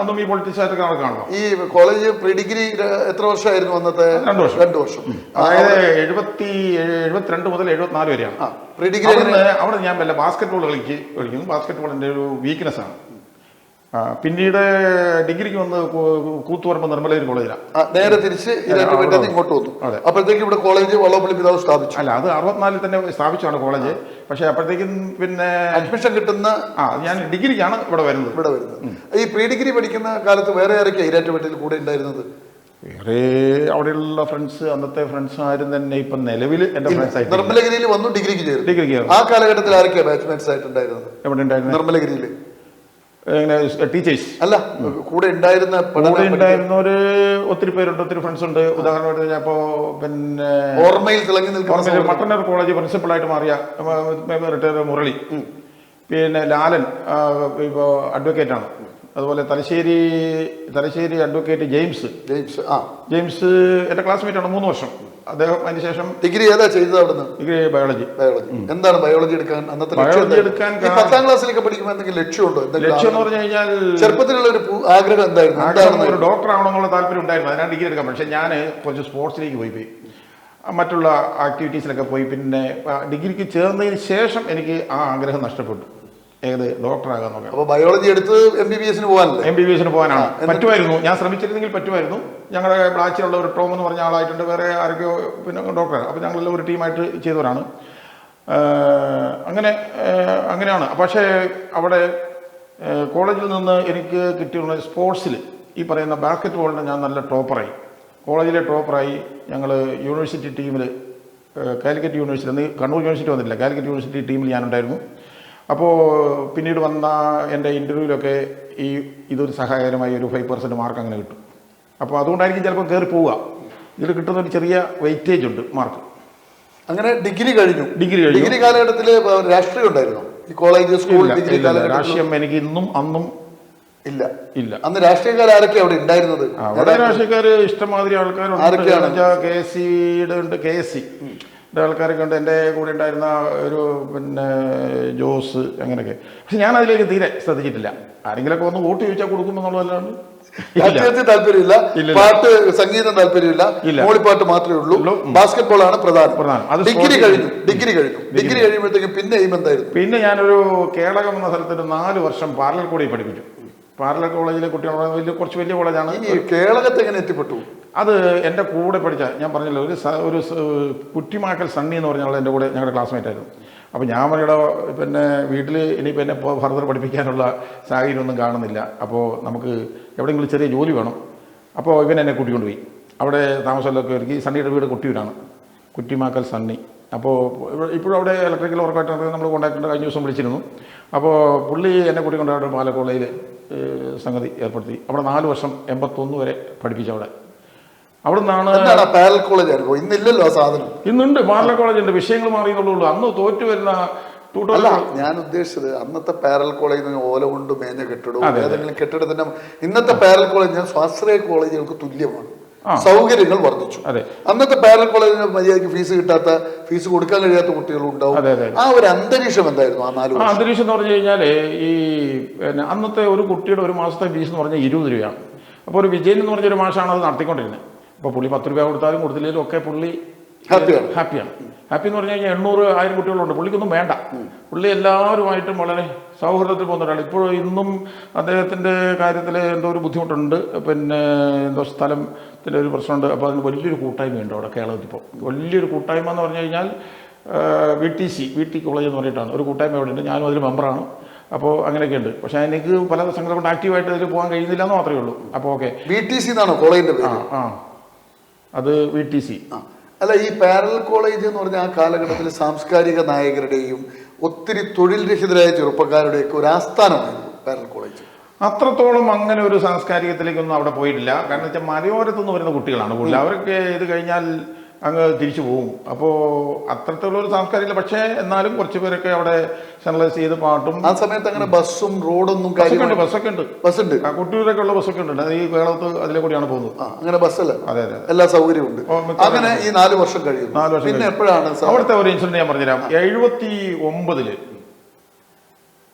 [SPEAKER 2] അന്നും ഈ പൊളിറ്റീഷ്യനായിട്ട് കാണുമോ.
[SPEAKER 1] ഈ കോളേജ് പ്രീ ഡിഗ്രി എത്ര വർഷമായിരുന്നു അന്നത്തെ?
[SPEAKER 2] 2 വർഷം. അതായത് 72 മുതൽ 74 വരെയാണ്
[SPEAKER 1] പ്രീ ഡിഗ്രി.
[SPEAKER 2] അവിടെ ഞാൻ വല്ല ബാസ്കറ്റ് ബോൾ കളിക്കുന്നു. ബാസ്കറ്റ് ബോൾ എൻ്റെ ഒരു വീക്ക്നെസ് ആണ്. പിന്നീട് ഡിഗ്രിക്ക് വന്ന് കൂത്തുപറമ്പ് നിർമ്മലഗിരി കോളേജിലാണ്.
[SPEAKER 1] നേരെ തിരിച്ച് ഇങ്ങോട്ട് വന്നു. അപ്പോഴത്തേക്കും ഇവിടെ കോളേജ് വള്ളപ്പള്ളി പിതാവ് സ്ഥാപിച്ചു.
[SPEAKER 2] അല്ല, അത് 64 തന്നെ സ്ഥാപിച്ചാണ് കോളേജ്. പക്ഷെ അപ്പോഴത്തേക്കും പിന്നെ
[SPEAKER 1] അഡ്മിഷൻ കിട്ടുന്ന
[SPEAKER 2] ഞാൻ ഡിഗ്രിക്കാണ് ഇവിടെ വരുന്നത്.
[SPEAKER 1] ഈ പ്രീ ഡിഗ്രി പഠിക്കുന്ന കാലത്ത് വേറെ ആരൊക്കെയാണ് ഈരാറ്റുപേട്ടയിൽ കൂടെ ഉണ്ടായിരുന്നത്?
[SPEAKER 2] വേറെ അവിടെയുള്ള ഫ്രണ്ട്സ്, അന്നത്തെ ഫ്രണ്ട്സ് ആരും തന്നെ ഇപ്പൊ നിലവിൽ എന്റെ ഫ്രണ്ട്സ് ആയിട്ട്.
[SPEAKER 1] നിർമ്മലഗിരിയിൽ വന്നു ഡിഗ്രിക്ക് ചേർന്നു. ആ കാലഘട്ടത്തിൽ ആരൊക്കെയാണ് ബാച്ച്മേറ്റ്സ് ആയിട്ടുണ്ടായിരുന്നത്?
[SPEAKER 2] എവിടെ ഉണ്ടായിരുന്നു?
[SPEAKER 1] നിർമ്മലഗിരിയിൽ
[SPEAKER 2] ടീച്ചേഴ്സ്
[SPEAKER 1] അല്ല, കൂടെ
[SPEAKER 2] ഉണ്ടായിരുന്നവര് ഒത്തിരി പേരുണ്ട്, ഒത്തിരി ഫ്രണ്ട്സ് ഉണ്ട്. ഉദാഹരണമായിട്ട് ഞാൻ ഇപ്പോ പിന്നെ
[SPEAKER 1] ഓർമ്മയിൽ തിളങ്ങി നിൽക്കുന്ന
[SPEAKER 2] മട്ടന്നൂർ കോളേജ് പ്രിൻസിപ്പളായിട്ട് മാറിയ റിട്ടയർ മുരളി, പിന്നെ ലാലൻ ഇപ്പോ അഡ്വക്കേറ്റ് ആണ്. അതുപോലെ തലശ്ശേരി അഡ്വക്കേറ്റ് ജെയിംസ് എന്റെ ക്ലാസ്മേറ്റ് ആണ്, 3 വർഷം. അദ്ദേഹം അതിനുശേഷം
[SPEAKER 1] ഡിഗ്രി ഏതാ ചെയ്തത്? അവിടുന്ന്
[SPEAKER 2] ഡിഗ്രി ബയോളജി.
[SPEAKER 1] എന്താണ് ബയോളജി എടുക്കാൻ
[SPEAKER 2] ബയോളജി എടുക്കാൻ
[SPEAKER 1] 10ാം ക്ലാസ്സിലൊക്കെ പഠിക്കുമ്പോൾ എന്തെങ്കിലും ലക്ഷ്യമുണ്ടോ?
[SPEAKER 2] ലക്ഷ്യം എന്ന് പറഞ്ഞു കഴിഞ്ഞാൽ
[SPEAKER 1] ചെറുപ്പത്തിലുള്ള ഒരു ആഗ്രഹം എന്തായിരുന്നു?
[SPEAKER 2] ഒരു ഡോക്ടർ ആവണമെന്നുള്ള താല്പര്യം ഉണ്ടായിരുന്നു. അതിനാണ് ഡിഗ്രി എടുക്കാൻ. പക്ഷെ ഞാൻ കുറച്ച് സ്പോർട്സിലേക്ക് പോയി മറ്റുള്ള ആക്ടിവിറ്റീസിലൊക്കെ പോയി. പിന്നെ ഡിഗ്രിക്ക് ചേർന്നതിന് ശേഷം എനിക്ക് ആ ആഗ്രഹം നഷ്ടപ്പെട്ടു. ഏത് ഡോക്ടറാകാൻ നോക്കാം.
[SPEAKER 1] അപ്പോൾ ബയോളജി എടുത്ത് MBBS
[SPEAKER 2] പോകാനാണ് പറ്റുമായിരുന്നു. ഞാൻ ശ്രമിച്ചിരുന്നെങ്കിൽ പറ്റുമായിരുന്നു. ഞങ്ങളുടെ ബാച്ചിലുള്ള ഒരു ടോം എന്ന് പറഞ്ഞ ആളായിട്ടുണ്ട്, വേറെ ആരൊക്കെയോ പിന്നെ ഡോക്ടറാണ്. അപ്പോൾ ഞങ്ങളെല്ലാം ഒരു ടീമായിട്ട് ചെയ്തവരാണ്. അങ്ങനെയാണ്. പക്ഷേ അവിടെ കോളേജിൽ നിന്ന് എനിക്ക് കിട്ടിയുള്ള സ്പോർട്സിൽ ഈ പറയുന്ന ബാസ്കറ്റ് ബോളിൻ്റെ ഞാൻ നല്ല ടോപ്പറായി. കോളേജിലെ ടോപ്പറായി. ഞങ്ങൾ യൂണിവേഴ്സിറ്റി ടീമിൽ കാലിക്കറ്റ് യൂണിവേഴ്സിറ്റി, കണ്ണൂർ യൂണിവേഴ്സിറ്റി വന്നിട്ടില്ല, കാലിക്കറ്റ് യൂണിവേഴ്സിറ്റി ടീമിൽ ഞാനുണ്ടായിരുന്നു. അപ്പോൾ പിന്നീട് വന്ന എൻ്റെ ഇൻ്റർവ്യൂവിലൊക്കെ ഇതൊരു സഹായകരമായി ഒരു 5% മാർക്ക് അങ്ങനെ കിട്ടും. അപ്പോൾ അതുകൊണ്ടായിരിക്കും ചിലപ്പോൾ കയറി പോവുക. ഇതിൽ കിട്ടുന്ന ഒരു ചെറിയ വെയിറ്റേജ് ഉണ്ട് മാർക്ക്.
[SPEAKER 1] അങ്ങനെ ഡിഗ്രി കഴിഞ്ഞു. ഡിഗ്രി കാലഘട്ടത്തിൽ രാഷ്ട്രീയം ഉണ്ടായിരുന്നു ഈ കോളേജ് സ്കൂൾ ഡിഗ്രി കാലഘട്ടത്തിൽ?
[SPEAKER 2] രാഷ്ട്രീയം എനിക്ക് ഇന്നും അന്നും ഇല്ല.
[SPEAKER 1] അന്ന് രാഷ്ട്രീയക്കാർ ആരൊക്കെ അവിടെ ഉണ്ടായിരുന്നത്?
[SPEAKER 2] അവിടെ രാഷ്ട്രീയക്കാർ ഇഷ്ടംമാതിരി ആൾക്കാരുണ്ട്. KSC ആൾക്കാരൊക്കെ ഉണ്ട്. എൻ്റെ കൂടെ ഉണ്ടായിരുന്ന ഒരു പിന്നെ ജോസ്, അങ്ങനെയൊക്കെ. പക്ഷെ ഞാൻ അതിലേക്ക് തീരെ ശ്രദ്ധിച്ചിട്ടില്ല. ആരെങ്കിലൊക്കെ വന്ന് വോട്ട് ചോദിച്ചാൽ കൊടുക്കുമെന്നുള്ളതല്ലാണ്ട്
[SPEAKER 1] താല്പര്യമില്ല. പാട്ട് സംഗീതം താല്പര്യമില്ല. മോളിപ്പാട്ട് മാത്രമേ ഉള്ളൂ. ബാസ്കറ്റ് ബോൾ ആണ് പ്രധാനം. ഡിഗ്രി കഴിയുമ്പോഴത്തേക്കും പിന്നെ എന്തായിരുന്നു?
[SPEAKER 2] പിന്നെ ഞാനൊരു കേളകം എന്ന സ്ഥലത്ത് 4 വർഷം പാരലൽ കോളേജിൽ പഠിപ്പിച്ചു. പാരലൽ കോളേജിലെ കുട്ടികൾ കുറച്ച് വലിയ കോളേജാണ്.
[SPEAKER 1] കേളകത്ത് എങ്ങനെ എത്തിപ്പെട്ടു?
[SPEAKER 2] അത് എൻ്റെ കൂടെ പഠിച്ച, ഞാൻ പറഞ്ഞല്ലോ, ഒരു കുറ്റിമാക്കൽ സണ്ണി എന്ന് പറഞ്ഞാൽ എൻ്റെ കൂടെ ഞങ്ങളുടെ ക്ലാസ്മേറ്റ് ആയിരുന്നു. അപ്പോൾ ഞാൻ പറഞ്ഞ പിന്നെ വീട്ടിൽ ഇനിയിപ്പോൾ എന്നെ ഫർദർ പഠിപ്പിക്കാനുള്ള സാഹചര്യമൊന്നും കാണുന്നില്ല. അപ്പോൾ നമുക്ക് എവിടെയെങ്കിലും ചെറിയ ജോലി വേണം. അപ്പോൾ ഇവൻ എന്നെ കൂട്ടിക്കൊണ്ടുപോയി. അവിടെ താമസമൊക്കെ ഒരുക്കി. സണ്ണിയുടെ വീട് കൊട്ടിയൂരാണ്, കുറ്റിമാക്കൽ സണ്ണി. അപ്പോൾ ഇപ്പോഴും അവിടെ ഇലക്ട്രിക്കൽ വർക്കായിട്ട് നമ്മൾ കോൺടാക്ട് കഴിഞ്ഞ ദിവസം വിളിച്ചിരുന്നു. അപ്പോൾ പുള്ളി എന്നെ കൂട്ടിക്കൊണ്ടായിട്ട് പാലക്കോളയിൽ സംഗതി ഏർപ്പെടുത്തി. അവിടെ 4 വർഷം 81 വരെ പഠിപ്പിച്ചു. അവിടെ നിന്നാണ്
[SPEAKER 1] പാരലൽ കോളേജ്. ഇന്നില്ലല്ലോ സാധനം.
[SPEAKER 2] ഇന്നുണ്ട് പാരലൽ കോളേജുണ്ട്. വിഷയങ്ങൾ മാറിയെന്നുള്ളൂ. അന്ന് തോറ്റു വരുന്ന
[SPEAKER 1] ഞാൻ ഉദ്ദേശിച്ചത് അന്നത്തെ പാരലൽ കോളേജ് ഓല കൊണ്ട് മേഞ്ഞ കെട്ടിടവും ഏതെങ്കിലും കെട്ടിടത്തിന്റെ. ഇന്നത്തെ പാരലൽ കോളേജ് സ്വാശ്രയ കോളേജുകൾക്ക് തുല്യമാണ്. സൗകര്യങ്ങൾ വർദ്ധിച്ചു. അന്നത്തെ പാരലൽ കോളേജിന് മര്യാദയ്ക്ക് ഫീസ് കൊടുക്കാൻ കഴിയാത്ത കുട്ടികളും ഉണ്ടാവും. ആ ഒരു അന്തരീക്ഷം എന്തായിരുന്നു ആ 4 വർഷം?
[SPEAKER 2] അന്തരീക്ഷം എന്ന് പറഞ്ഞു കഴിഞ്ഞാൽ അന്നത്തെ ഒരു കുട്ടിയുടെ ഒരു മാസത്തെ ഫീസ് എന്ന് പറഞ്ഞാൽ 20 രൂപയാണ്. അപ്പോൾ ഒരു വിജയൻ എന്ന് പറഞ്ഞൊരു മാഷാണ് അത് നടത്തിക്കൊണ്ടിരുന്നത്. അപ്പോൾ പുള്ളി 10 രൂപ കൊടുത്താലും കൊടുത്തില്ലെങ്കിലും ഒക്കെ പുള്ളി ഹാപ്പിയാണ്. ഹാപ്പി എന്ന് പറഞ്ഞു കഴിഞ്ഞാൽ 800-1000 കുട്ടികളുണ്ട്. പുള്ളിക്കൊന്നും വേണ്ട. പുള്ളി എല്ലാവരുമായിട്ടും വളരെ സൗഹൃദത്തിൽ പോകുന്ന ഒരാൾ. ഇപ്പോഴും ഇന്നും അദ്ദേഹത്തിൻ്റെ കാര്യത്തിൽ എന്തോ ഒരു ബുദ്ധിമുട്ടുണ്ട്. പിന്നെ എന്തോ സ്ഥലത്തിൻ്റെ ഒരു പ്രശ്നമുണ്ട്. അപ്പോൾ അതിന് വലിയൊരു കൂട്ടായ്മയുണ്ട് അവിടെ കേരളത്തിൽ. ഇപ്പോൾ വലിയൊരു കൂട്ടായ്മ എന്ന് പറഞ്ഞു കഴിഞ്ഞാൽ VT കോളേജ് എന്ന് പറഞ്ഞിട്ടാണ് ഒരു കൂട്ടായ്മ അവിടെ ഉണ്ട്. ഞാനും അതിൽ മെമ്പറാണ്. അപ്പോൾ അങ്ങനെയൊക്കെ ഉണ്ട്. പക്ഷേ എനിക്ക് പല സംഘടന കൊണ്ട് ആക്റ്റീവായിട്ട് അതിൽ പോകാൻ കഴിയുന്നില്ല എന്ന് മാത്രമേ ഉള്ളൂ. അപ്പോൾ ഓക്കെ.
[SPEAKER 1] VTC എന്നാണോ കോളേജിൻ്റെ പേര്?
[SPEAKER 2] അത് VTC.
[SPEAKER 1] അല്ല, ഈ പാരലൽ കോളേജ് എന്ന് പറഞ്ഞാൽ ആ കാലഘട്ടത്തിൽ സാംസ്കാരിക നായകരുടെയും ഒത്തിരി തൊഴിൽ രഹിതരായ ചെറുപ്പക്കാരുടെയൊക്കെ ഒരു ആസ്ഥാനമായിരുന്നു പാരലൽ കോളേജ്.
[SPEAKER 2] അത്രത്തോളം അങ്ങനെ ഒരു സാംസ്കാരികത്തിലേക്കൊന്നും അവിടെ പോയിട്ടില്ല. കാരണം വെച്ചാൽ മലയോരത്തുനിന്ന് വരുന്ന കുട്ടികളാണ് കൂടുതൽ. അവരൊക്കെ ഇത് കഴിഞ്ഞാൽ അങ്ങ് തിരിച്ചു പോകും. അപ്പോൾ അത്തരത്തിലുള്ളൊരു സാംസ്കാരിക, പക്ഷേ എന്നാലും കുറച്ച് പേരൊക്കെ അവിടെ ജനറലൈസ് ചെയ്ത് പാട്ടും.
[SPEAKER 1] ആ സമയത്ത് അങ്ങനെ ബസ്സും റോഡൊന്നും
[SPEAKER 2] ബസ്സൊക്കെ ഉണ്ട്. കൊട്ടിയൂരൊക്കെ ഉള്ള ബസ്സൊക്കെ ഉണ്ട്. ഈ കേരളത്ത് അതിലെ കൂടിയാണ് പോകുന്നത്.
[SPEAKER 1] അങ്ങനെ ബസ്സല്ല,
[SPEAKER 2] അതെ,
[SPEAKER 1] എല്ലാ സൗകര്യവും ഉണ്ട്. അങ്ങനെ ഈ 4 വർഷം കഴിയും. പിന്നെ എപ്പോഴാണ്
[SPEAKER 2] അവിടുത്തെ ഒരു ഇൻസിഡന്റ് ഞാൻ പറഞ്ഞുതരാം. 79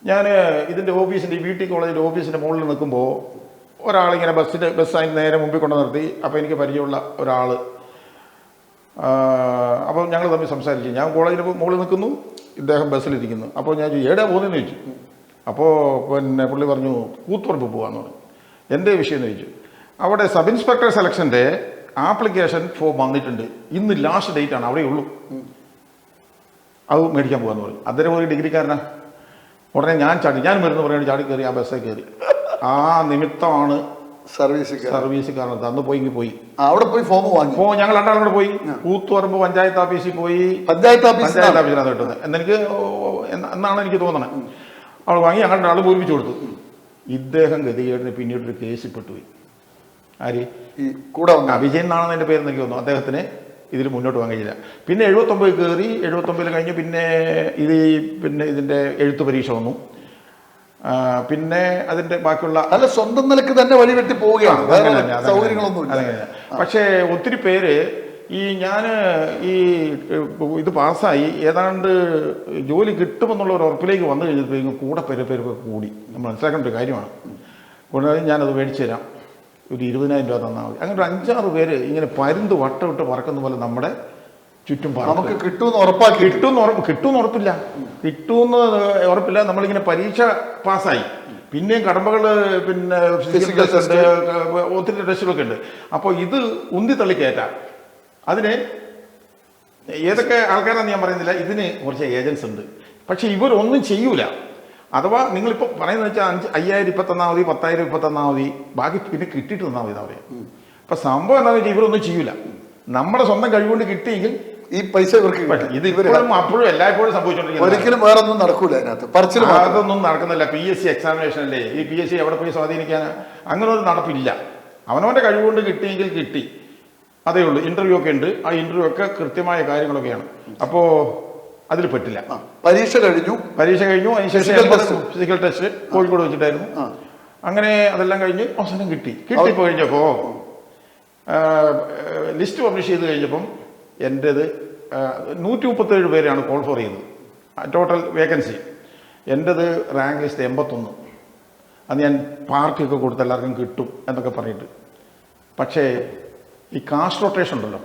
[SPEAKER 2] ഞാൻ ഇതിൻ്റെ ഓഫീസിൻ്റെ ഈ BT കോളേജിൻ്റെ ഓഫീസിൻ്റെ മുകളിൽ നിൽക്കുമ്പോൾ ഒരാളിങ്ങനെ ബസ്സായി നേരെ മുമ്പിൽ കൊണ്ട് നിർത്തി. അപ്പോൾ എനിക്ക് പരിചയമുള്ള ഒരാൾ, അപ്പോൾ ഞങ്ങൾ തമ്മിൽ സംസാരിച്ചു. ഞാൻ കോളേജിന് മുകളിൽ നിൽക്കുന്നു, ഇദ്ദേഹം ബസ്സിലിരിക്കുന്നു. അപ്പോൾ ഞാൻ എവിടെ പോകുന്നതെന്ന് ചോദിച്ചു. അപ്പോൾ പിന്നെ പുള്ളി പറഞ്ഞു കൂത്തുപറമ്പ് പോകാമെന്ന് പറഞ്ഞു. എൻ്റെ വിഷയം എന്ന് ചോദിച്ചു. അവിടെ സബ് ഇൻസ്പെക്ടർ സെലക്ഷൻ്റെ ആപ്ലിക്കേഷൻ ഫോം വന്നിട്ടുണ്ട്, ഇന്ന് ലാസ്റ്റ് ഡേറ്റ് ആണ്, അവിടെ ഉള്ളൂ, അത് മേടിക്കാൻ പോകാമെന്ന് പറഞ്ഞു. അദ്ദേഹം ഒരു ഡിഗ്രിക്കാരനാ. ഉടനെ ഞാൻ വരുന്നു പറയുന്നത് ചാടി കയറി ആ ബസ്സിൽ കയറി. ആ നിമിത്തമാണ് സർവീസ് കാരണം അന്ന് പോയി
[SPEAKER 1] അവിടെ പോയി ഫോം വാങ്ങി.
[SPEAKER 2] ഞങ്ങൾ രണ്ടാളും കൂടെ പോയി കൂത്തുപറമ്പ് പഞ്ചായത്ത് ഓഫീസിൽ പോയി.
[SPEAKER 1] പഞ്ചായത്ത് ഓഫീസിലാണ്
[SPEAKER 2] കിട്ടുന്നത് എന്നെനിക്ക് എന്നാണ് എനിക്ക് തോന്നണത്. അവിടെ വാങ്ങി ഞങ്ങളുടെ ആൾ പൂരിപ്പിച്ചു കൊടുത്തു. ഇദ്ദേഹം ഗതികേടിന് പിന്നീടൊരു കേസിൽ പെട്ടുപോയി. ആര്?
[SPEAKER 1] ഈ കൂടെ
[SPEAKER 2] വിജയൻ എന്നാണെന്ന് എൻ്റെ പേരെന്ന് എനിക്ക് തോന്നുന്നു. അദ്ദേഹത്തിന് ഇതിൽ മുന്നോട്ട് പോകാൻ കഴിയില്ല. പിന്നെ 79 കയറി. 79 കഴിഞ്ഞ് പിന്നെ ഇതിൻ്റെ എഴുത്ത് പരീക്ഷ വന്നു. പിന്നെ അതിൻ്റെ ബാക്കിയുള്ള
[SPEAKER 1] സ്വന്തം നിലക്ക് തന്നെ വഴിവെട്ടി പോവുകയാണ്, സൗകര്യങ്ങളൊന്നും.
[SPEAKER 2] പക്ഷേ ഒത്തിരി പേര് ഞാൻ ഇത് പാസ്സായി ഏതാണ്ട് ജോലി കിട്ടുമെന്നുള്ള ഒരു ഉറപ്പിലേക്ക് വന്നു കഴിഞ്ഞപ്പോഴേക്കും കൂടെ പേര് കൂടി. നമ്മൾ മനസ്സിലാക്കേണ്ട ഒരു കാര്യമാണ്. കൊണ്ടുപോയി ഞാനത് മേടിച്ചു തരാം, ഒരു 20,000 രൂപ തന്നാൽ മതി. അങ്ങനെ ഒരു 5-6 പേര് ഇങ്ങനെ പരുന്ത് വട്ടമിട്ട് പറക്കുന്ന പോലെ നമ്മുടെ ചുറ്റും
[SPEAKER 1] നമുക്ക് കിട്ടുമെന്ന് ഉറപ്പാക്കി.
[SPEAKER 2] കിട്ടുമെന്ന് ഉറപ്പില്ല. നമ്മളിങ്ങനെ പരീക്ഷ പാസ്സായി, പിന്നെയും കടമ്പകൾ, പിന്നെ ഫിസിക്കൽ ടെസ്റ്റ്, ഒത്തിരി ടെസ്റ്റുകളൊക്കെ ഉണ്ട്. അപ്പോൾ ഇത് ഉന്തി തള്ളി കയറ്റാം. അതിന് ഏതൊക്കെ ആൾക്കാരാണെന്ന് ഞാൻ പറയുന്നില്ല. ഇതിന് കുറച്ച് ഏജൻസ് ഉണ്ട്. പക്ഷെ ഇവരൊന്നും ചെയ്യൂല. അഥവാ നിങ്ങളിപ്പോൾ പറയുന്നത് വെച്ചാൽ 5,000 ഇപ്പം തന്നാൽ മതി, 10,000 ഇപ്പം തന്നാൽ മതി, ബാക്കി പിന്നെ കിട്ടിയിട്ട് തന്നാൽ മതി എന്നാ പറയാം. അപ്പം സംഭവം എന്താണെന്ന് വെച്ചാൽ ഇവരൊന്നും ചെയ്യൂല. നമ്മുടെ സ്വന്തം കഴിവുകൊണ്ട് കിട്ടിയെങ്കിൽ
[SPEAKER 1] ഈ പൈസ ഇവർക്ക്
[SPEAKER 2] ഇത് ഇവരും അപ്പോഴും എല്ലായ്പ്പോഴും സംഭവിച്ചുകൊണ്ടിരിക്കുന്നത്.
[SPEAKER 1] ഒരിക്കലും വേറെ ഒന്നും നടക്കൂല അതിനകത്ത്.
[SPEAKER 2] അതൊന്നും നടക്കുന്നില്ല. PSC എക്സാമിനേഷൻ അല്ലേ, ഈ PSC എവിടെ പോയി സ്വാധീനിക്കാൻ? അങ്ങനെ ഒരു നടപ്പില്ല. അവനവൻ്റെ കഴിവുകൊണ്ട് കിട്ടിയെങ്കിൽ കിട്ടി, അതേ ഉള്ളൂ. ഇന്റർവ്യൂ ഒക്കെ ഉണ്ട്. ആ ഇന്റർവ്യൂ ഒക്കെ കൃത്യമായ കാര്യങ്ങളൊക്കെയാണ്. അപ്പോൾ അതിൽ പറ്റില്ല.
[SPEAKER 1] പരീക്ഷ കഴിഞ്ഞു.
[SPEAKER 2] അതിനുശേഷം ഫിസിക്കൽ ടെസ്റ്റ് കോഴിക്കോട് വെച്ചിട്ടായിരുന്നു. അങ്ങനെ അതെല്ലാം കഴിഞ്ഞ് അവസാനം കിട്ടിപ്പോ കഴിഞ്ഞപ്പോൾ ലിസ്റ്റ് പബ്ലിഷ് ചെയ്ത് കഴിഞ്ഞപ്പം എൻ്റേത് 137 പേരാണ് കോൾ ഫോർ ചെയ്തത്, ടോട്ടൽ വേക്കൻസി. എൻ്റേത് റാങ്ക് ലിസ്റ്റ് 81. അത് ഞാൻ പാർട്ടിയൊക്കെ കൊടുത്ത് എല്ലാവർക്കും കിട്ടും എന്നൊക്കെ പറഞ്ഞിട്ട്. പക്ഷേ ഈ കാസ്റ്റ് റൊട്ടേഷൻ ഉണ്ടല്ലോ,